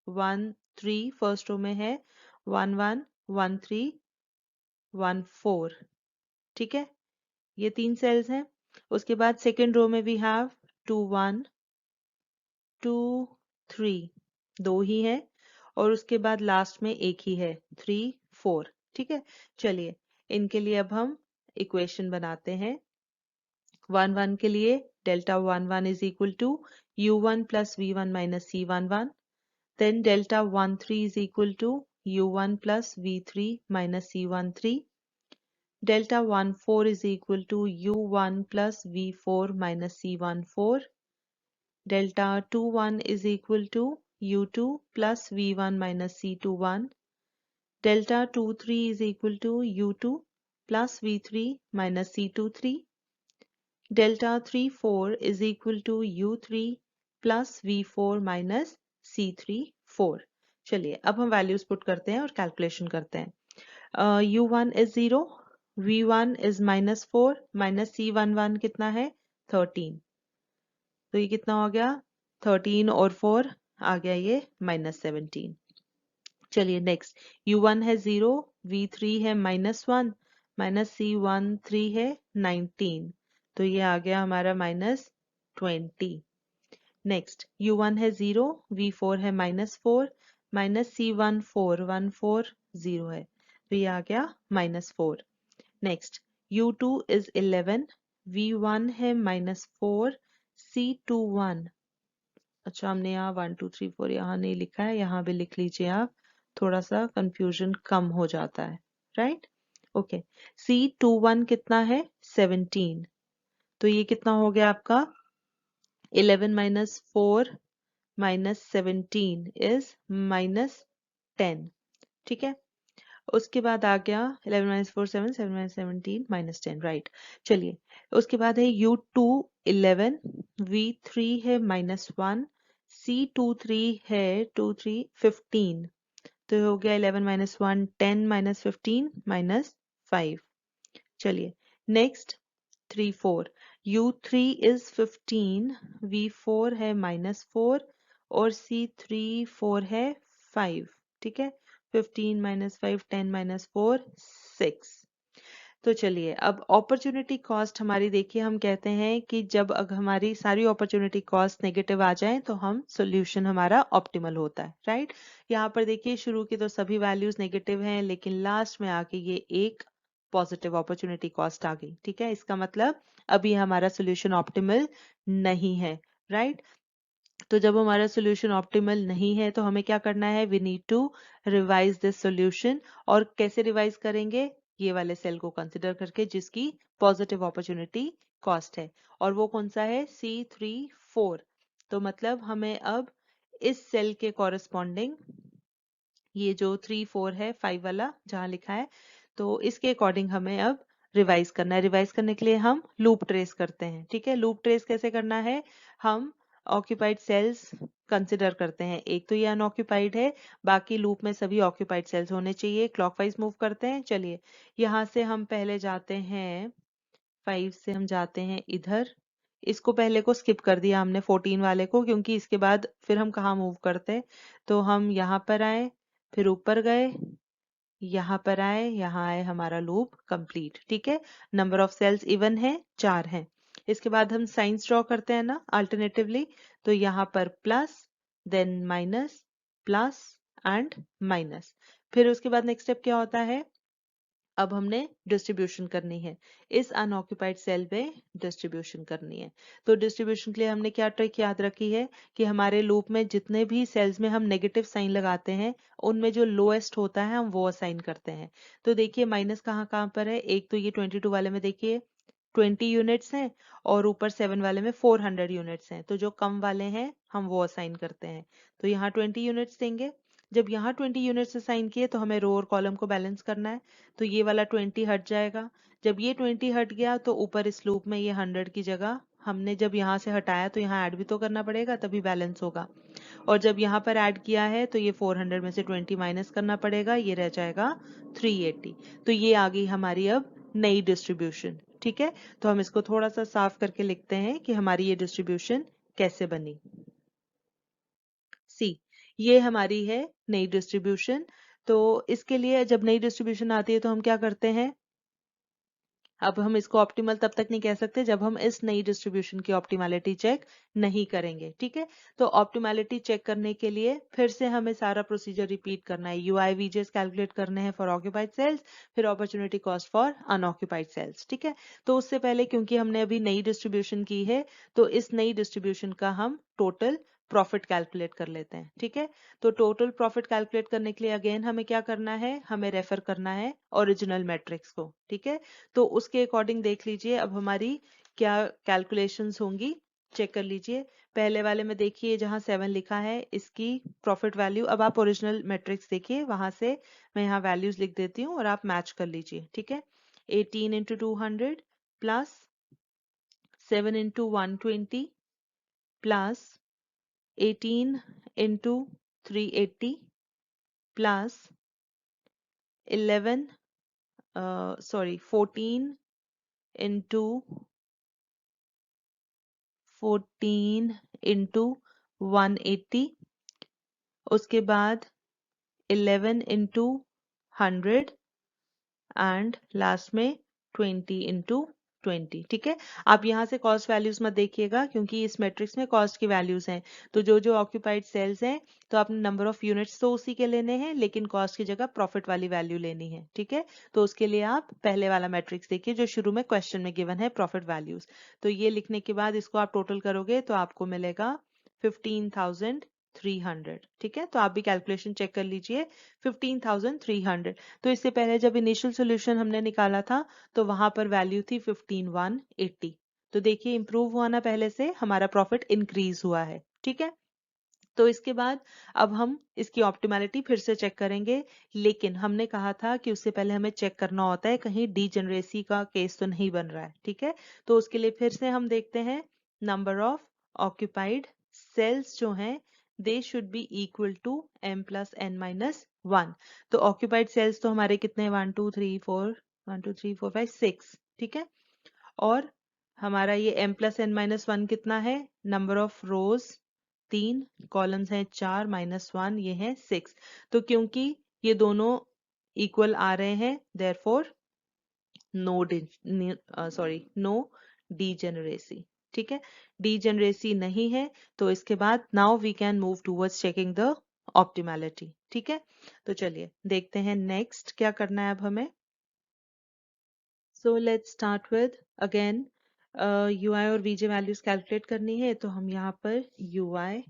1 3, फर्स्ट रो में है 1 1 1 3 1 4। ठीक है, ये 3 सेल्स हैं। उसके बाद सेकेंड रो में वी हैव 2 1 2 3, 2 ही है, और उसके बाद लास्ट में एक ही है 3 4। ठीक है, चलिए इनके लिए अब हम इक्वेशन बनाते हैं। 1 1 के लिए delta 1 1 is equal to U1 plus V1 minus C11। Then delta 1 3 is equal to U1 plus V3 minus C13। Delta 1 4 is equal to U1 plus V4 minus C14. Delta 2 1 is equal to U2 plus V1 minus C21. Delta 2 3 is equal to U2 plus V3 minus C23. Delta 3 4 is equal to U3 plus V4 minus C34। चलिए अब हम वैल्यूज पुट करते हैं और कैलकुलेशन करते हैं। U1 is 0, V1 is -4 minus C11 कितना है 13, तो ये कितना हो गया 13 और 4 आ गया ये -17। चलिए नेक्स्ट U1 है 0, V3 है -1 माइनस C13 है 19, तो ये आ गया हमारा -20। नेक्स्ट U1 है 0, V4 है -4, माइनस C14 0 है, तो ये आ गया -4। नेक्स्ट U2 इज 11, V1 है -4, C21, अच्छा हमने यहाँ 1 2 3 4 यहाँ नहीं लिखा है, यहाँ भी लिख लीजिए आप, थोड़ा सा कंफ्यूजन कम हो जाता है, राइट। ओके, C21 कितना है 17, तो ये कितना हो गया आपका 11 माइनस 4 माइनस 17 इज -10, ठीक है। उसके बाद आ गया 11 माइनस 4 7, 7 माइनस 17 -10, राइट। चलिए उसके बाद है U2 11, V3 है -1, C23 है 23 15, तो हो गया 11 माइनस 1 10 माइनस 15 -5। चलिए नेक्स्ट 3 4, U3 इज 15, V4 है -4 और C3 4 है 5, ठीक है। 15 माइनस 5 10 माइनस 4 6। तो चलिए अब अपॉर्चुनिटी कॉस्ट हमारी देखिए, हम कहते हैं कि जब अगर हमारी सारी अपॉर्चुनिटी कॉस्ट नेगेटिव आ जाए तो हम सोल्यूशन हमारा ऑप्टिमल होता है, राइट। यहाँ पर देखिए शुरू की तो सभी वैल्यूज नेगेटिव हैं, लेकिन लास्ट में आके ये एक पॉजिटिव अपॉर्चुनिटी कॉस्ट आ गई, ठीक है। इसका मतलब अभी हमारा सोल्यूशन ऑप्टिमल नहीं है, राइट। तो जब हमारा सोल्यूशन ऑप्टिमल नहीं है तो हमें क्या करना है, we need to revise this solution. और कैसे रिवाइज करेंगे, ये वाले सेल को कंसिडर करके जिसकी पॉजिटिव अपॉर्चुनिटी कॉस्ट है, और वो कौन सा है C34। तो मतलब हमें अब इस सेल के कॉरेस्पॉन्डिंग ये जो 3 4 है 5 वाला जहाँ लिखा है, तो इसके अकॉर्डिंग हमें अब रिवाइज करना है। रिवाइज करने के लिए हम लूप ट्रेस करते हैं, ठीक है। लूप ट्रेस कैसे करना है, हम ऑक्यूपाइड सेल्स कंसिडर करते हैं, एक तो ये अनऑक्यूपाइड है, बाकी लूप में सभी ऑक्यूपाइड सेल्स होने चाहिए। क्लॉकवाइज मूव करते हैं, चलिए यहाँ से हम पहले जाते हैं 5 से हम जाते हैं इधर, इसको पहले को स्किप कर दिया हमने 14 वाले को, क्योंकि इसके बाद फिर हम कहाँ मूव करते, तो हम यहाँ पर आए, फिर ऊपर गए, यहाँ पर आए, यहाँ आए, हमारा लूप कंप्लीट, ठीक है। नंबर ऑफ सेल्स इवन है 4 है। इसके बाद हम साइंस ड्रॉ करते हैं ना अल्टरनेटिवली, तो यहाँ पर plus, then minus, plus and minus. फिर उसके बाद नेक्स्ट स्टेप क्या होता है, अब हमने डिस्ट्रीब्यूशन करनी है, इस अनऑक्यूपाइड सेल पे डिस्ट्रीब्यूशन करनी है। तो डिस्ट्रीब्यूशन के लिए हमने क्या ट्रिक याद रखी है कि हमारे लूप में जितने भी सेल्स में हम नेगेटिव साइन लगाते हैं, उनमें जो लोएस्ट होता है हम वो असाइन करते हैं। तो देखिए माइनस कहाँ कहाँ पर है, एक तो ये 22 वाले में देखिए 20 यूनिट्स हैं, और ऊपर 7 वाले में 400 यूनिट्स हैं, तो जो कम वाले हैं हम वो असाइन करते हैं। तो यहाँ 20 यूनिट्स देंगे। जब यहाँ 20 यूनिट्स असाइन किए तो हमें रो और कॉलम को बैलेंस करना है, तो ये वाला 20 हट जाएगा। जब ये 20 हट गया तो ऊपर इस लूप में ये 100 की जगह हमने जब यहाँ से हटाया तो यहाँ ऐड भी तो करना पड़ेगा, तभी बैलेंस होगा। और जब यहाँ पर ऐड किया है तो ये 400 में से 20 माइनस करना पड़ेगा, ये रह जाएगा 380। तो ये आ गई हमारी अब नई डिस्ट्रीब्यूशन, ठीक है। तो हम इसको थोड़ा सा साफ करके लिखते हैं कि हमारी ये डिस्ट्रीब्यूशन कैसे बनी। सी, ये हमारी है नई डिस्ट्रीब्यूशन। तो इसके लिए जब नई डिस्ट्रीब्यूशन आती है तो हम क्या करते हैं, अब हम इसको ऑप्टिमल तब तक नहीं कह सकते जब हम इस नई डिस्ट्रीब्यूशन की ऑप्टिमैलिटी चेक नहीं करेंगे, ठीक है। तो ऑप्टिमैलिटी चेक करने के लिए फिर से हमें सारा प्रोसीजर रिपीट करना है। यूआई वीजेस कैलकुलेट करने हैं फॉर ऑक्यूपाइड सेल्स, फिर opportunity cost for unoccupied cells, ठीक है। तो उससे पहले क्योंकि हमने अभी नई डिस्ट्रीब्यूशन की है, तो इस नई डिस्ट्रीब्यूशन का हम टोटल प्रॉफिट कैलकुलेट कर लेते हैं, ठीक है। तो टोटल प्रॉफिट कैलकुलेट करने के लिए अगेन हमें क्या करना है, हमें रेफर करना है ओरिजिनल मैट्रिक्स को, ठीक है। तो उसके अकॉर्डिंग देख लीजिए अब हमारी क्या कैलकुलेशंस होंगी, चेक कर लीजिए। पहले वाले में देखिए जहां 7 लिखा है इसकी प्रॉफिट वैल्यू, अब आप ओरिजिनल मैट्रिक्स देखिए, वहां से मैं यहाँ वैल्यूज लिख देती हूँ और आप मैच कर लीजिए, ठीक है। 18 into 200 plus 7 into 120 plus 18 into 380 plus 11 sorry 14 into 14 into 180, उसके बाद 11 इंटू 100 एंड लास्ट में 20 इंटू 20। ठीक है, आप यहाँ से कॉस्ट वैल्यूज मत देखिएगा क्योंकि इस मैट्रिक्स में कॉस्ट की वैल्यूज हैं, तो जो जो ऑक्यूपाइड सेल्स हैं तो आपने नंबर ऑफ यूनिट्स तो उसी के लेने हैं, लेकिन कॉस्ट की जगह प्रॉफिट वाली वैल्यू लेनी है। ठीक है, तो उसके लिए आप पहले वाला मैट्रिक्स देखिए जो शुरू में क्वेश्चन में गिवन है, प्रॉफिट वैल्यूज। तो ये लिखने के बाद इसको आप टोटल करोगे तो आपको मिलेगा 15,300। ठीक है, तो आप भी कैलकुलेशन चेक कर लीजिए, 15,300। तो इससे पहले जब इनिशियल सोल्यूशन हमने निकाला था तो वहां पर वैल्यू थी 15,180। तो देखिए इंप्रूव हुआ ना, पहले से हमारा प्रॉफिट इंक्रीज हुआ है। ठीक है, तो इसके बाद अब हम इसकी ऑप्टिमैलिटी फिर से चेक करेंगे, लेकिन हमने कहा था कि उससे पहले हमें चेक करना होता है कहीं डीजेनरेसी का केस तो नहीं बन रहा है। ठीक है, तो उसके लिए फिर से हम देखते हैं नंबर ऑफ ऑक्यूपाइड सेल्स जो हैं they should be equal to m plus n minus 1। तो ऑक्यूपाइड सेल्स तो हमारे कितने, 1 2 3 4 ठीक है, और हमारा ये m प्लस n माइनस 1 कितना है, नंबर ऑफ रोज 3, कॉलम्स हैं 4, -1 ये है 6। तो क्योंकि ये दोनों इक्वल आ रहे हैं देयरफॉर नो डीजेनरेसी। ठीक है, डीजेनरेसी नहीं है, तो इसके बाद now we can move towards checking the optimality. ठीक है, तो चलिए देखते हैं नेक्स्ट क्या करना है अब हमें। So let's start with again UI और वीजे वैल्यूज कैलकुलेट करनी है, तो हम यहाँ पर यूआई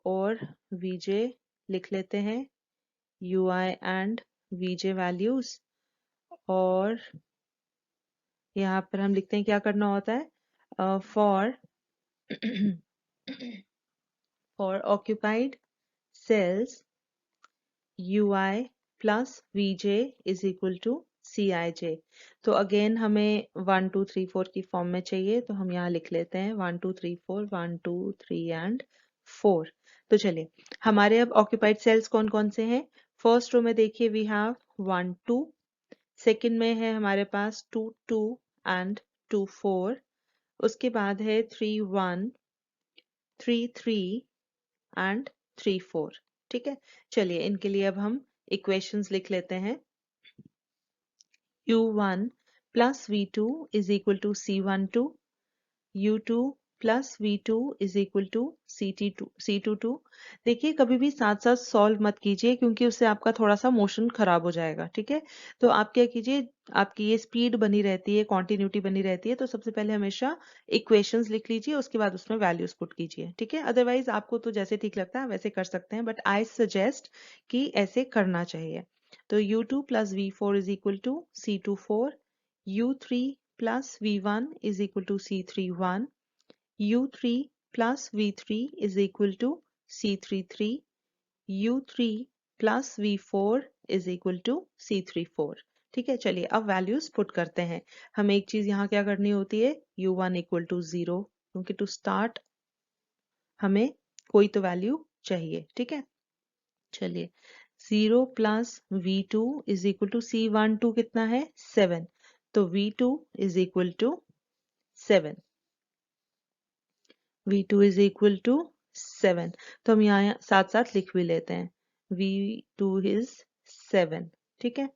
और वीजे लिख लेते हैं, यूआई एंड वीजे वैल्यूज, और यहाँ पर हम लिखते हैं क्या करना होता है, for for occupied cells ui plus vj is equal to cij। तो अगेन हमें 1 2 3 4 की फॉर्म में चाहिए, तो हम यहाँ लिख लेते हैं 1 2 3 4 1 2 3 एंड 4। तो चलिए हमारे अब ऑक्यूपाइड सेल्स कौन कौन से हैं। फर्स्ट रो में देखिए वी हैव 1 2, सेकंड में है हमारे पास 2 2 एंड 2 4, उसके बाद है 3 1 3 3 एंड 3 4। ठीक है, चलिए इनके लिए अब हम इक्वेशंस लिख लेते हैं। u1 plus v2 is equal to c12, u2 plus v2 is equal to c22। देखिए कभी भी साथ साथ सॉल्व मत कीजिए क्योंकि उससे आपका थोड़ा सा मोशन खराब हो जाएगा। ठीक है, तो आप क्या कीजिए, आपकी ये स्पीड बनी रहती है, कॉन्टिन्यूटी बनी रहती है, तो सबसे पहले हमेशा इक्वेशंस लिख लीजिए, उसके बाद उसमें वैल्यूज पुट कीजिए। ठीक है, अदरवाइज आपको तो जैसे ठीक लगता है वैसे कर सकते हैं, बट आई सजेस्ट कि ऐसे करना चाहिए। तो u2 plus v4 is equal to c24, u3 plus v1 is equal to c31, u3 plus v3 is equal to c33, u3 plus v4 is equal to c34। ठीक है, चलिए अब वैल्यूज पुट करते हैं। हमें एक चीज यहाँ क्या करनी होती है, u1 इक्वल टू 0, क्योंकि टू स्टार्ट हमें कोई तो वैल्यू चाहिए। ठीक है, चलिए 0 plus v2 is equal to c12 कितना है 7, तो v2 is equal to 7, v2 is equal to 7। तो हम यहाँ साथ साथ लिख भी लेते हैं, v2 इज 7। ठीक है,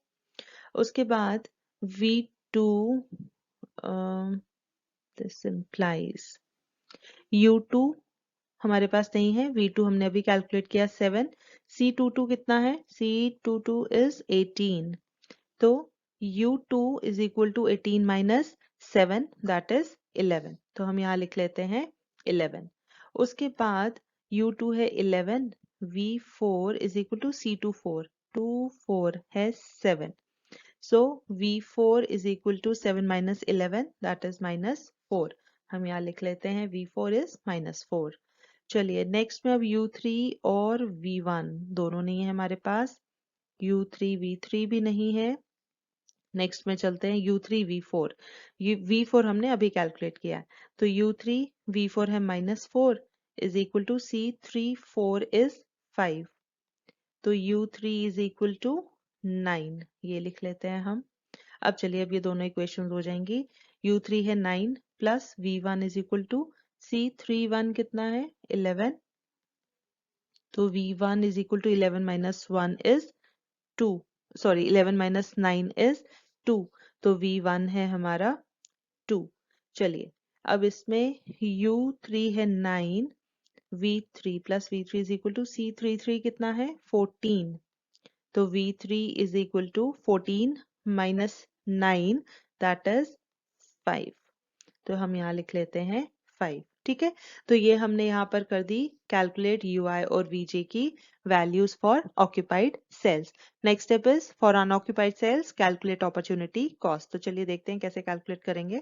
उसके बाद v2 दिस implies u2 हमारे पास नहीं है, v2 हमने अभी कैलकुलेट किया 7, c22 कितना है, c22 इज 18, तो u2 is equal to 18 minus 7 that is 11। तो हम यहाँ लिख लेते हैं 11। उसके बाद u2 है 11, v4 is equal to c24, 2 4 है 7, so v4 is equal to 7 minus 11 that is minus 4। हम यहाँ लिख लेते हैं v4 इज माइनस 4। चलिए नेक्स्ट में अब u3 और v1 दोनों नहीं है हमारे पास, u3 v3 भी नहीं है। नेक्स्ट में चलते हैं u3 v4, v4 हमने अभी कैलकुलेट किया है, तो u3 v4 है -4 is equal to c34 is 5, तो u3 इज इक्वल टू 9, ये लिख लेते हैं हम। अब चलिए अब ये दोनों इक्वेशंस हो जाएंगी, u3 है 9 plus v1 is equal to c31 कितना है 11, तो v1 is equal to 11 minus 1 is 2, sorry 11 minus 9 is 2, तो v1 है हमारा 2। चलिए अब इसमें U3 है 9, V3 plus V3 is equal to C33 कितना है 14, तो V3 is equal to 14 minus 9 that is 5, तो हम यहाँ लिख लेते हैं 5। ठीक है, तो ये हमने यहाँ पर कर दी कैलकुलेट UI और VJ की values for occupied cells. Next step is for unoccupied cells calculate opportunity cost. तो चलिए देखते हैं कैसे कैलकुलेट करेंगे।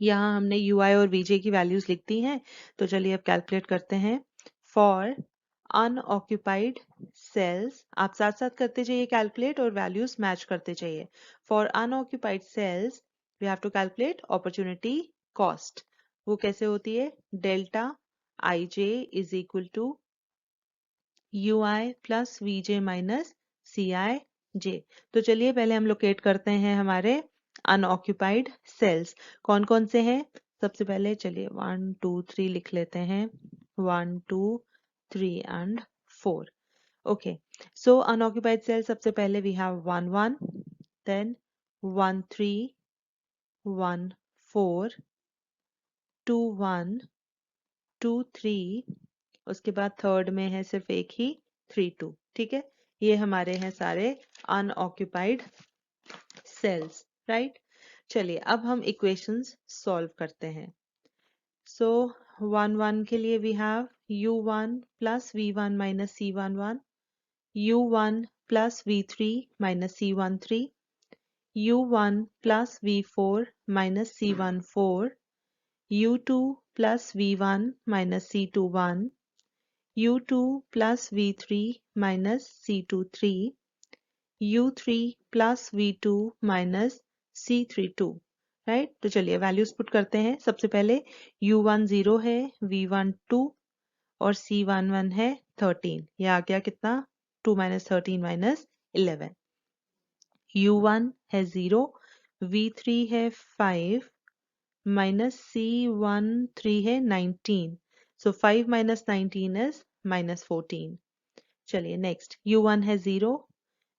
यहाँ हमने UI और VJ की वैल्यूज लिख दी हैं, तो चलिए अब कैलकुलेट करते हैं। फॉर अनऑक्यूपाइड सेल्स, आप साथ साथ करते जाइए कैलकुलेट और वैल्यूज मैच करते जाइए। For unoccupied cells we have to calculate opportunity cost. वो कैसे होती है, delta IJ is equal to UI plus VJ minus CIJ। तो चलिए पहले हम लोकेट करते हैं हमारे अनऑक्यूपाइड सेल्स कौन कौन से हैं। सबसे पहले चलिए 1 2 3 लिख लेते हैं, 1 2 3 and 4। Okay, so unoccupied cell सबसे पहले वी हैव 1 1, देन 1 3, 1 4, 2 1, 2 3, उसके बाद थर्ड में है सिर्फ एक ही 3 2। ठीक है, ये हमारे हैं सारे अनऑक्यूपाइड सेल्स, राइट। चलिए अब हम इक्वेशंस सॉल्व करते हैं। सो 1 1 के लिए we have U1 plus V1 minus C11, U1 plus V3 minus C13, U1 plus V4 minus C14, U2 plus V1 minus C21, U2 plus V3 minus C23, U3 plus V2 minus C32, right. तो चलिए वैल्यूज पुट करते हैं। सबसे पहले U1 0 है, V1 2 और C11 है 13। ये आ गया कितना, 2 माइनस 13 माइनस 11। U1 है 0, V3 है 5 माइनस C13 है 19, सो 5 माइनस 19 इज माइनस 14। चलिए नेक्स्ट, U1 है 0,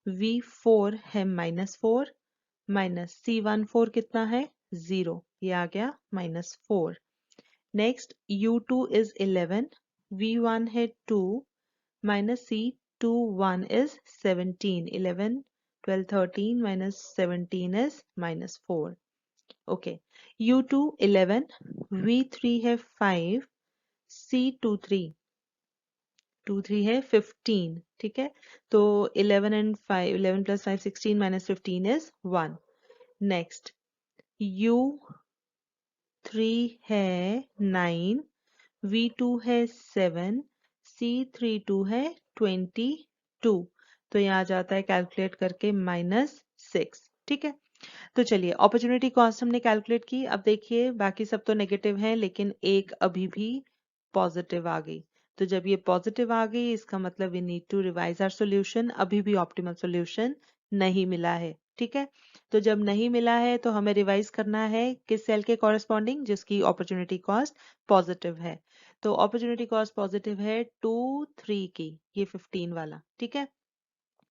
V4 है -4, माइनस C14 कितना है 0, ये आ गया -4। नेक्स्ट U2 इज 11, V1 है 2, minus C21 is 17, 11 12 13 minus 17 is -4। Okay, U2 11, V3 है 5, C23 2 3 है 15। ठीक है, तो 11 and 5, 11 plus 5 16 minus 15 is 1। Next U3 है 9, V2 है 7, C32 है 22, तो यहाँ आ जाता है कैलकुलेट करके -6। ठीक है, तो चलिए अपॉर्चुनिटी कॉस्ट हमने कैलकुलेट की। अब देखिए बाकी सब तो नेगेटिव है लेकिन एक अभी भी पॉजिटिव आ गई। तो जब ये पॉजिटिव आ गई इसका मतलब we need to revise our solution. अभी भी ऑप्टिमल सॉल्यूशन नहीं मिला है। ठीक है, तो जब नहीं मिला है तो हमें रिवाइज करना है किस सेल के कॉरेस्पॉन्डिंग जिसकी अपॉर्चुनिटी कॉस्ट पॉजिटिव है। तो अपॉर्चुनिटी कॉस्ट पॉजिटिव है 2 3 की, ये 15 वाला। ठीक है,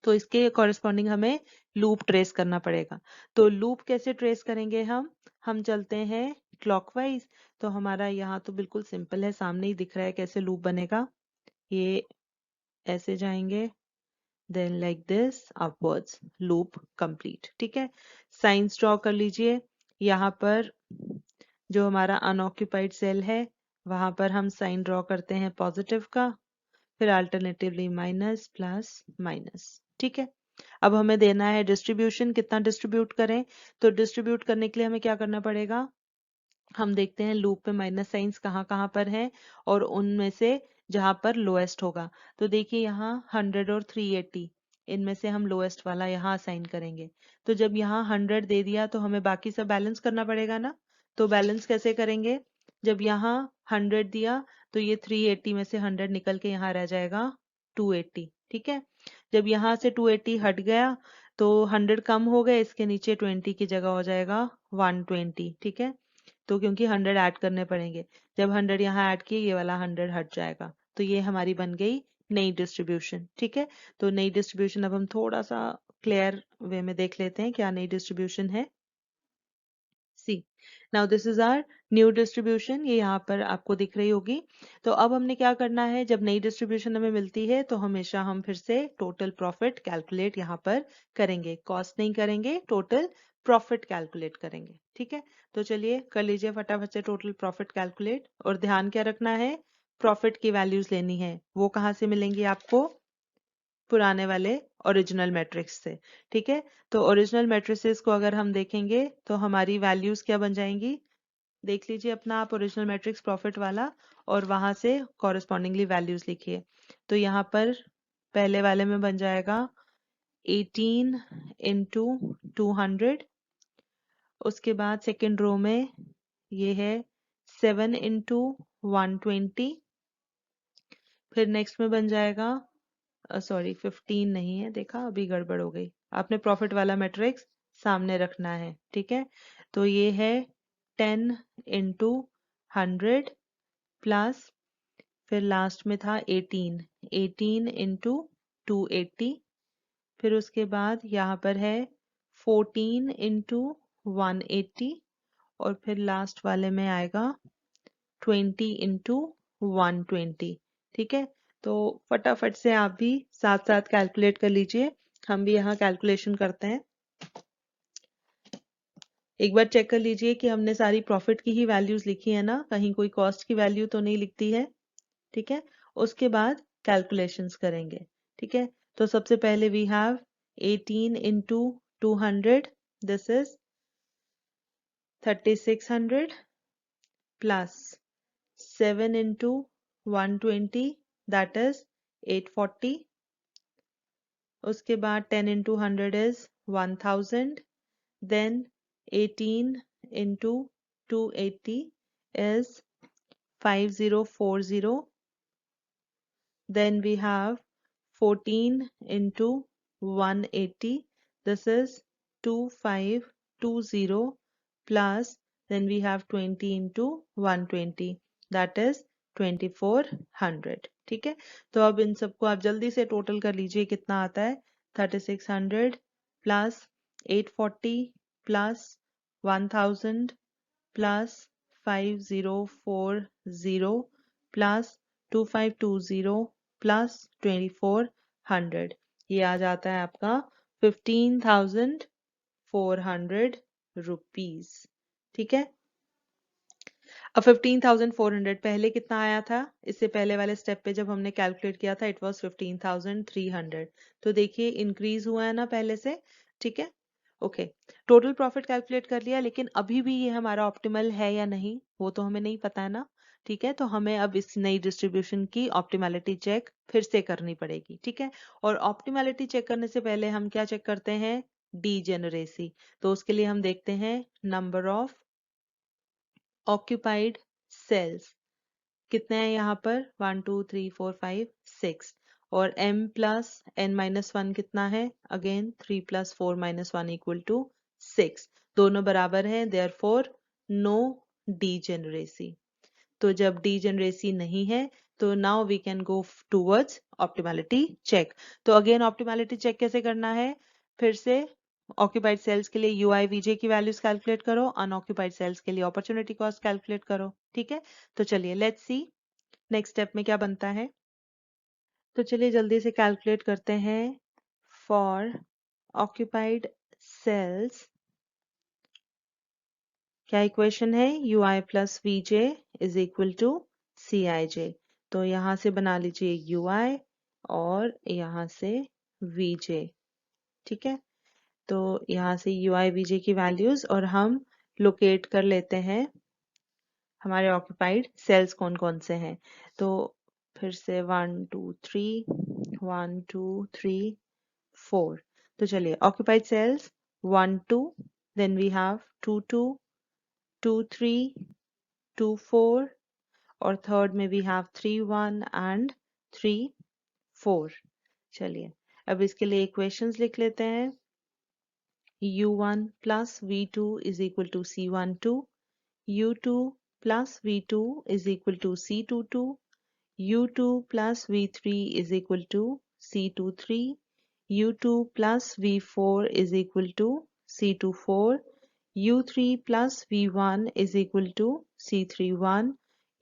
तो इसके कॉरेस्पॉन्डिंग हमें लूप ट्रेस करना पड़ेगा। तो लूप कैसे ट्रेस करेंगे हम चलते हैं क्लॉकवाइज। तो हमारा यहाँ तो बिल्कुल सिंपल है, सामने ही दिख रहा है कैसे लूप बनेगा। ये ऐसे जाएंगे, then like this upwards, loop complete. ठीक है, साइंस ड्रॉ कर लीजिए। यहाँ पर जो हमारा अनऑक्यूपाइड सेल है वहां पर हम साइन ड्रॉ करते हैं पॉजिटिव का, फिर अल्टरनेटिवली माइनस प्लस माइनस। ठीक है, अब हमें देना है डिस्ट्रीब्यूशन, कितना डिस्ट्रीब्यूट करें। तो डिस्ट्रीब्यूट करने के लिए हमें क्या करना पड़ेगा, हम देखते हैं लूप में माइनस साइंस कहाँ कहाँ पर हैं और उनमें से जहां पर लोएस्ट होगा। तो देखिए यहाँ 100 और 380, इनमें से हम लोएस्ट वाला यहाँ असाइन करेंगे। तो जब यहाँ 100 दे दिया तो हमें बाकी सब बैलेंस करना पड़ेगा ना। तो बैलेंस कैसे करेंगे, जब यहाँ 100 दिया तो ये 380 में से 100 निकल के यहाँ रह जाएगा 280। ठीक है, जब यहाँ से 280 हट गया तो 100 कम हो गए, इसके नीचे 20 की जगह हो जाएगा 120। ठीक है, तो क्योंकि 100 ऐड करने पड़ेंगे, जब 100 यहाँ ऐड किए ये वाला 100 हट जाएगा। तो ये हमारी बन गई नई डिस्ट्रीब्यूशन। ठीक है, तो नई डिस्ट्रीब्यूशन अब हम थोड़ा सा क्लियर वे में देख लेते हैं क्या नई डिस्ट्रीब्यूशन है। See. Now this is our new distribution, ये यहाँ पर आपको दिख रही होगी। तो अब हमने क्या करना है, जब नई डिस्ट्रीब्यूशन हमें मिलती है तो हमेशा हम फिर से टोटल प्रॉफिट कैलकुलेट यहाँ पर करेंगे, कॉस्ट नहीं करेंगे, टोटल प्रॉफिट कैलकुलेट करेंगे। ठीक है, तो चलिए कर लीजिए फटाफट से टोटल प्रॉफिट कैलकुलेट। और ध्यान क्या रखना है, प्रॉफिट की वैल्यूज लेनी है, वो कहाँ से मिलेंगी आपको, पुराने वाले ओरिजिनल मैट्रिक्स से। ठीक है, तो ओरिजिनल मैट्रिसेस को अगर हम देखेंगे तो हमारी वैल्यूज क्या बन जाएंगी, देख लीजिए अपना आप ओरिजिनल मैट्रिक्स प्रॉफिट वाला, और वहां से कॉरेस्पॉन्डिंगली वैल्यूज लिखिए। तो यहाँ पर पहले वाले में बन जाएगा 18 इंटू 200, उसके बाद सेकेंड रो में ये है 7 इंटू 120, फिर नेक्स्ट में बन जाएगा, सॉरी 15 नहीं है, देखा अभी गड़बड़ हो गई, आपने प्रॉफिट वाला मैट्रिक्स सामने रखना है। ठीक है, तो ये है 10 इंटू 100 प्लस, फिर लास्ट में था 18 इंटू 280, फिर उसके बाद यहाँ पर है 14 इंटू 180, और फिर लास्ट वाले में आएगा 20 इंटू 120। ठीक है, तो फटाफट से आप भी साथ साथ कैलकुलेट कर लीजिए, हम भी यहाँ कैलकुलेशन करते हैं। एक बार चेक कर लीजिए कि हमने सारी प्रॉफिट की ही वैल्यूज लिखी है ना, कहीं कोई कॉस्ट की वैल्यू तो नहीं लिखती है। ठीक है, उसके बाद कैलकुलेशंस करेंगे। ठीक है, तो सबसे पहले we have 18 into 200, this is 3600 plus 7 into 120, that is 840, उसके बाद 10 into 100 is 1000, then 18 into 280 is 5040, then we have 14 into 180, this is 2520, plus then we have 20 into 120, that is 2400। ठीक है, तो अब इन सबको आप जल्दी से टोटल कर लीजिए, कितना आता है, 3600 plus 840 plus 1000 plus 5040 plus 2520 plus 2400, ये आ जाता है आपका 15,400 रुपीज। ठीक है, अब 15,400 पहले कितना आया था, इससे पहले वाले स्टेप पे जब हमने कैलकुलेट किया था इट वाज 15,300, तो देखिए इंक्रीज हुआ है ना पहले से। ठीक है, ओके, टोटल प्रॉफिट कैलकुलेट कर लिया, लेकिन अभी भी ये हमारा ऑप्टिमल है या नहीं वो तो हमें नहीं पता है ना। ठीक है, तो हमें अब इस नई डिस्ट्रीब्यूशन की ऑप्टिमैलिटी चेक फिर से करनी पड़ेगी। ठीक है, और ऑप्टिमैलिटी चेक करने से पहले हम क्या चेक करते हैं, डीजेनरेसी। तो उसके लिए हम देखते हैं नंबर ऑफ ऑक्यूपाइड सेल्स, कितने हैं यहाँ पर, 1 2 3 4 5 6, और m plus n minus one कितना है, again 3 plus 4 minus one equal to 6, दोनों बराबर हैं, देयरफॉर नो डीजेनरेसी। तो जब डीजेनरेसी नहीं है तो now we can go towards optimality check. तो अगेन ऑप्टिमैलिटी चेक कैसे करना है, फिर से ऑक्यूपाइड सेल्स के लिए यूआई वीजे की वैल्यूज कैलकुलेट करो, अनऑक्यूपाइड सेल्स के लिए अपॉर्चुनिटी कॉस्ट कैलकुलेट करो। ठीक है, तो चलिए लेट्स सी नेक्स्ट स्टेप में क्या बनता है। तो चलिए जल्दी से कैलकुलेट करते हैं, फॉर ऑक्यूपाइड सेल्स क्या इक्वेशन है, U I plus V J is equal to C I J. तो यहाँ से बना लीजिए यू आई और यहाँ से वी जे। ठीक है, तो यहाँ से यू आई वी जे की वैल्यूज और हम लोकेट कर लेते हैं हमारे ऑक्यूपाइड सेल्स कौन कौन से हैं। तो फिर से 1 2 3 1 2 3 4, तो चलिए occupied cells 1 2, then we have 2 2 2 3 2 4, और थर्ड में वी हैव 3 1 एंड 3 4। चलिए अब इसके लिए इक्वेशंस लिख लेते हैं, u1 plus v2 is equal to c12, u2 plus v2 is equal to c22, u2 plus v3 is equal to c23, u2 plus v4 is equal to c24, U3 plus V1 is equal to C31,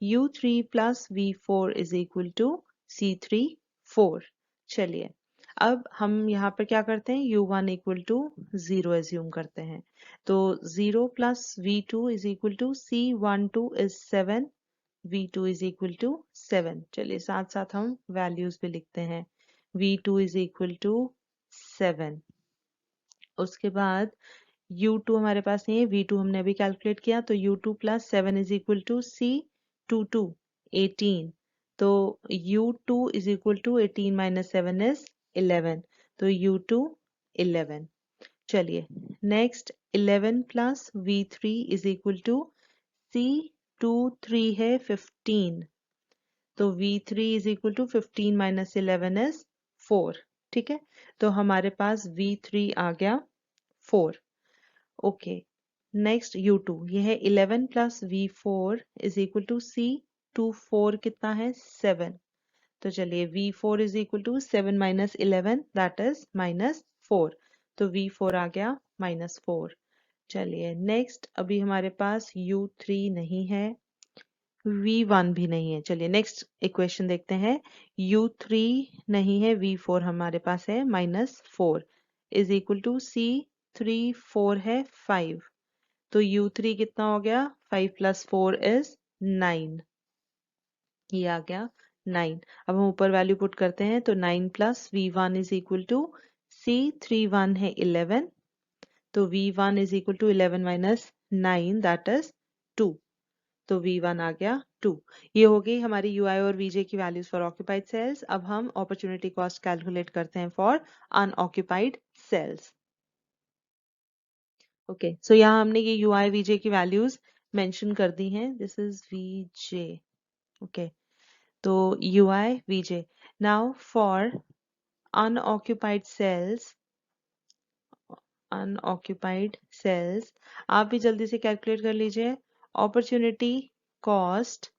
U3 plus V4 is equal to C34। चलिए अब हम यहाँ पर क्या करते हैं, U1 इक्वल टू 0 एज्यूम करते हैं। तो 0 plus V2 is equal to C12 is 7, V2 is equal to 7। चलिए साथ साथ हम वैल्यूज भी लिखते हैं। V2 is equal to 7। उसके बाद U2 हमारे पास नहीं है, V2 हमने अभी कैलकुलेट किया, तो U2 plus 7 is equal to C22 18। तो U2 is equal to 18 minus 7 is 11, तो U2 11। चलिए next 11 plus V3 is equal to C23 है 15, तो V3 is equal to 15 minus 11 is 4। ठीक है, तो हमारे पास V3 आ गया 4। ओके, नेक्स्ट U2, ये है 11 plus V4 is equal to C24 कितना है 7। तो चलिए V4 is equal to 7 minus 11 that is minus 4, तो V4 आ गया माइनस 4। चलिए नेक्स्ट अभी हमारे पास U3 नहीं है, V1 भी नहीं है। चलिए नेक्स्ट इक्वेशन देखते हैं। U3 नहीं है, V4 हमारे पास है minus 4 is equal to C34 है 5, तो U3 कितना हो गया 5 प्लस 4 इज 9, ये आ गया 9। अब हम ऊपर वैल्यू पुट करते हैं, तो 9 plus V1 is equal to C31 है 11, तो V1 is equal to 11 minus 9 that is 2, तो V1 आ गया 2। ये हो गई हमारी UI और VJ की वैल्यूज फॉर ऑक्यूपाइड सेल्स। अब हम अपॉर्चुनिटी कॉस्ट कैलकुलेट करते हैं for unoccupied cells. Okay, so यहाँ हमने ये UI VJ की वैल्यूज मेंशन कर दी हैं। This is VJ। ओके, तो UI VJ। Now for unoccupied cells, आप भी जल्दी से कैलकुलेट कर लीजिए। Opportunity cost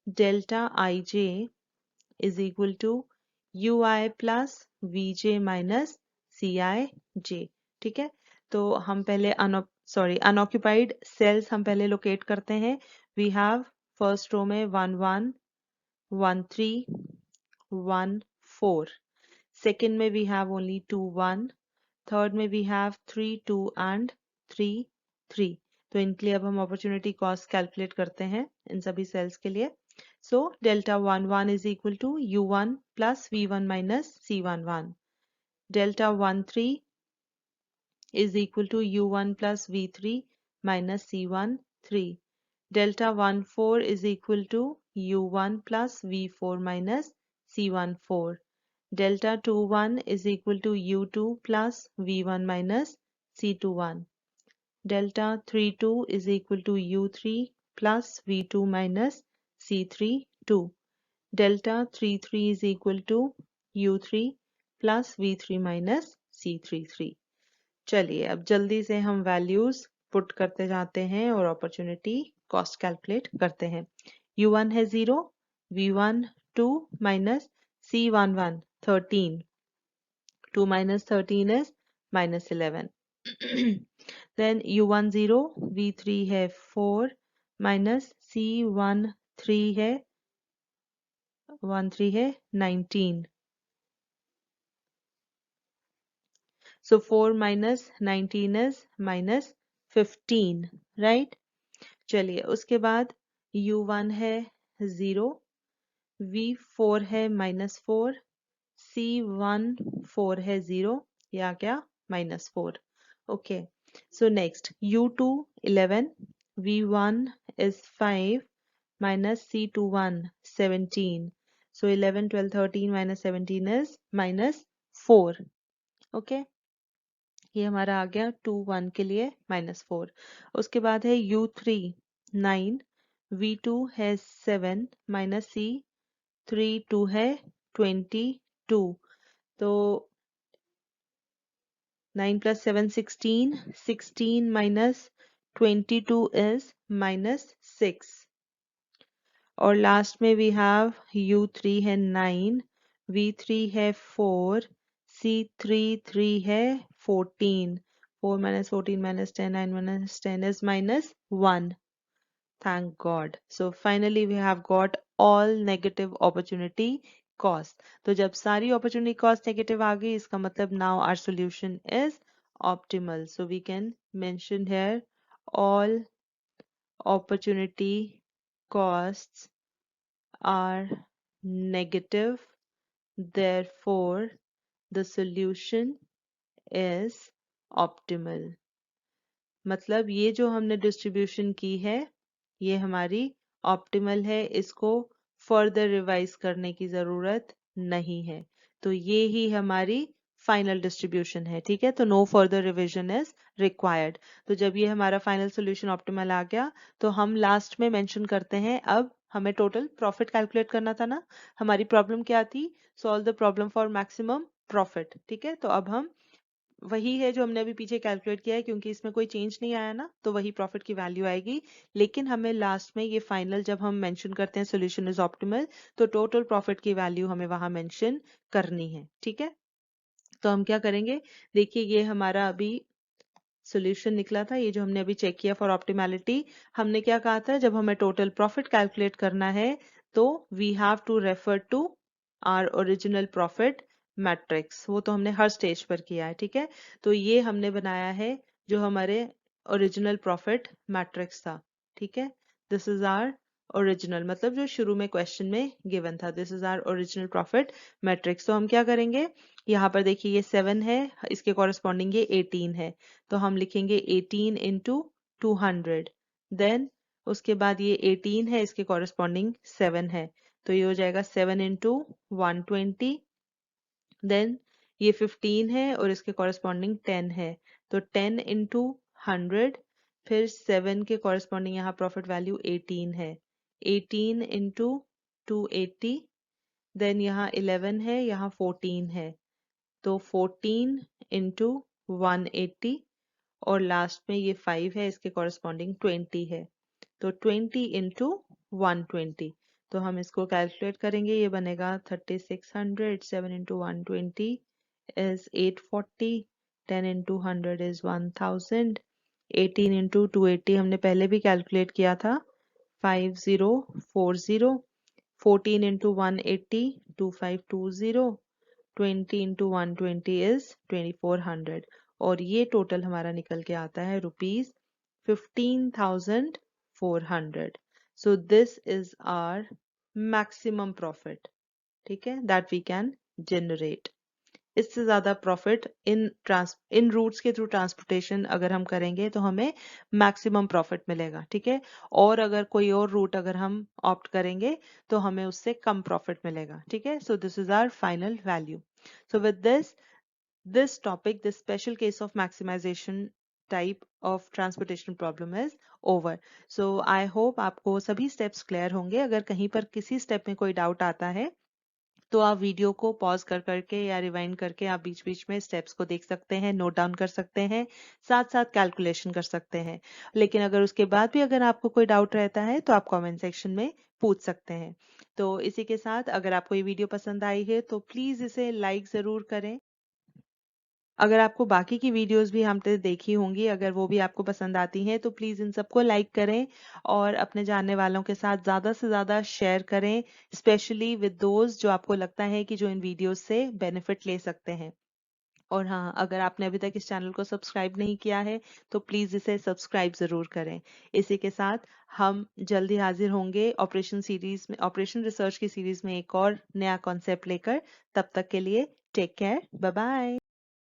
delta IJ is equal to UI plus VJ minus CIJ। ठीक है, तो हम पहले अनऑक्यूपाइड सेल्स हम पहले लोकेट करते हैं। वी हैव फर्स्ट रो में 1 1 1 3 1 4, सेकेंड में वी हैव ओनली 2 1, थर्ड में वी हैव 3 2 एंड 3 3। तो इनके लिए अब हम अपॉर्चुनिटी कॉस्ट कैलकुलेट करते हैं इन सभी सेल्स के लिए। So delta 1 1 is equal to U1 plus V1 minus C11. Delta 1 3 is equal to U1 plus V3 minus C1 3. Delta 1 4 is equal to U1 plus V4 minus C1 4. Delta 2 1 is equal to U2 plus V1 minus C2 1. Delta 3 2 is equal to U3 plus V2 minus C3 2. Delta 3 3 is equal to U3 plus V3 minus C3 3। चलिए अब जल्दी से हम वैल्यूज पुट करते जाते हैं और अपॉर्चुनिटी कॉस्ट कैलकुलेट करते हैं। U1 है 0, V1 2 minus C11 13, 2 minus 13 is minus 11। then U1 0, V3 है 4 minus C13 है 13 है 19, so 4 minus 19 is minus 15, right? चलिए उसके बाद U1 है 0, V4 है minus 4, C14 है 0, ये आ गया minus 4। Okay, so next U2 11, V1 is 5 minus C21 17, so 11 12 13 minus 17 is minus 4। Okay, ये हमारा आ गया 2 1 के लिए minus 4। उसके बाद है U3 9, V2 है 7 minus C3 2 है 22, तो 9 plus 7 16, 16 minus 22 is minus 6। और लास्ट में वी हैव U3 है 9, V3 है 4, C3 3 है 14, 4 minus 14 minus 10, 9 minus 10 is minus 1. Thank God. So finally we have got all negative opportunity cost. तो जब सारी opportunity cost negative आ गई, इसका मतलब now our solution is optimal. So we can mention here all opportunity costs are negative. Therefore, the solution is optimal. मतलब ये जो हमने डिस्ट्रीब्यूशन की है ये हमारी ऑप्टिमल है, इसको फर्दर रिवाइज करने की जरूरत नहीं है। तो ये ही हमारी फाइनल डिस्ट्रीब्यूशन है, ठीक है। तो no further revision is required. तो जब ये हमारा फाइनल सोल्यूशन ऑप्टिमल आ गया तो हम लास्ट में मेंशन करते हैं अब हमें टोटल प्रॉफिट कैलकुलेट करना था ना। हमारी प्रॉब्लम क्या थी? Solve the problem for maximum profit, ठीक है। तो अब हम वही है जो हमने अभी पीछे कैलकुलेट किया है, क्योंकि इसमें कोई चेंज नहीं आया ना, तो वही प्रॉफिट की वैल्यू आएगी। लेकिन हमें लास्ट में ये फाइनल जब हम मेंशन करते हैं सोल्यूशन इज ऑप्टिमल, तो टोटल प्रॉफिट की वैल्यू हमें वहां मेंशन करनी है, ठीक है। तो हम क्या करेंगे, देखिए ये हमारा अभी सोल्यूशन निकला था, ये जो हमने अभी चेक किया फॉर ऑप्टिमैलिटी। हमने क्या कहा था, जब हमें टोटल प्रॉफिट कैलकुलेट करना है तो we have to refer to our original profit matrix. वो तो हमने हर स्टेज पर किया है, ठीक है। तो ये हमने बनाया है जो हमारे ओरिजिनल प्रॉफिट मैट्रिक्स था, ठीक है। दिस इज आर ओरिजिनल, मतलब जो शुरू में क्वेश्चन में गिवन था, this is our original profit matrix. तो हम क्या करेंगे, यहाँ पर देखिए ये 7 है, इसके कॉरेस्पॉन्डिंग ये 18 है, तो हम लिखेंगे 18 इंटू 200। देन उसके बाद ये 18 है, इसके कॉरेस्पॉन्डिंग 7 है, तो ये हो जाएगा 7 इंटू 120। देन ये 15 है और इसके कॉरेस्पॉन्डिंग 10 है, तो 10 इंटू 100। फिर 7 के कॉरेस्पॉन्डिंग यहाँ प्रॉफिट वैल्यू 18 है, 18 इंटू 280। देन यहाँ 11 है, यहाँ 14 है, तो 14 इंटू 180। और लास्ट में ये 5 है, इसके कॉरेस्पॉन्डिंग 20 है, तो 20 इंटू 120। तो हम इसको कैलकुलेट करेंगे, ये बनेगा 3600। 7 into 120 is 840। 10 into 100 is 1000। 18 into 280 हमने पहले भी कैलकुलेट किया था, 5040। 14 इंटू 180 2520। 20 into 120 is 2400। और ये टोटल हमारा निकल के आता है ₹15,400। So this is our maximum profit, ठीक है, दैट वी कैन जनरेट। इससे ज्यादा प्रॉफिट इन रूट्स के थ्रू ट्रांसपोर्टेशन अगर हम करेंगे तो हमें मैक्सिमम प्रॉफिट मिलेगा, ठीक है। और अगर कोई और रूट अगर हम ऑप्ट करेंगे तो हमें उससे कम प्रॉफिट मिलेगा, ठीक है। So this is our final value. So with this topic, this special case of maximization type of transportation problem is over. So I hope आपको सभी steps clear होंगे। अगर कहीं पर किसी step में कोई doubt आता है तो आप वीडियो को पॉज कर करके या रिवाइंड करके आप बीच बीच में स्टेप्स को देख सकते हैं, नोट डाउन कर सकते हैं, साथ साथ कैलकुलेशन कर सकते हैं। लेकिन अगर उसके बाद भी अगर आपको कोई डाउट रहता है तो आप कमेंट सेक्शन में पूछ सकते हैं। तो इसी के साथ अगर आपको ये वीडियो पसंद आई है तो प्लीज इसे लाइक जरूर करें। अगर आपको बाकी की वीडियोस भी हमने देखी होंगी, अगर वो भी आपको पसंद आती हैं तो प्लीज इन सबको लाइक करें और अपने जानने वालों के साथ ज्यादा से ज्यादा शेयर करें, स्पेशली विद दोज जो आपको लगता है कि जो इन वीडियोस से बेनिफिट ले सकते हैं। और हाँ, अगर आपने अभी तक इस चैनल को सब्सक्राइब नहीं किया है तो प्लीज इसे सब्सक्राइब जरूर करें। इसी के साथ हम जल्दी हाजिर होंगे ऑपरेशन रिसर्च की सीरीज में एक और नया कॉन्सेप्ट लेकर। तब तक के लिए टेक केयर, बाय बाय।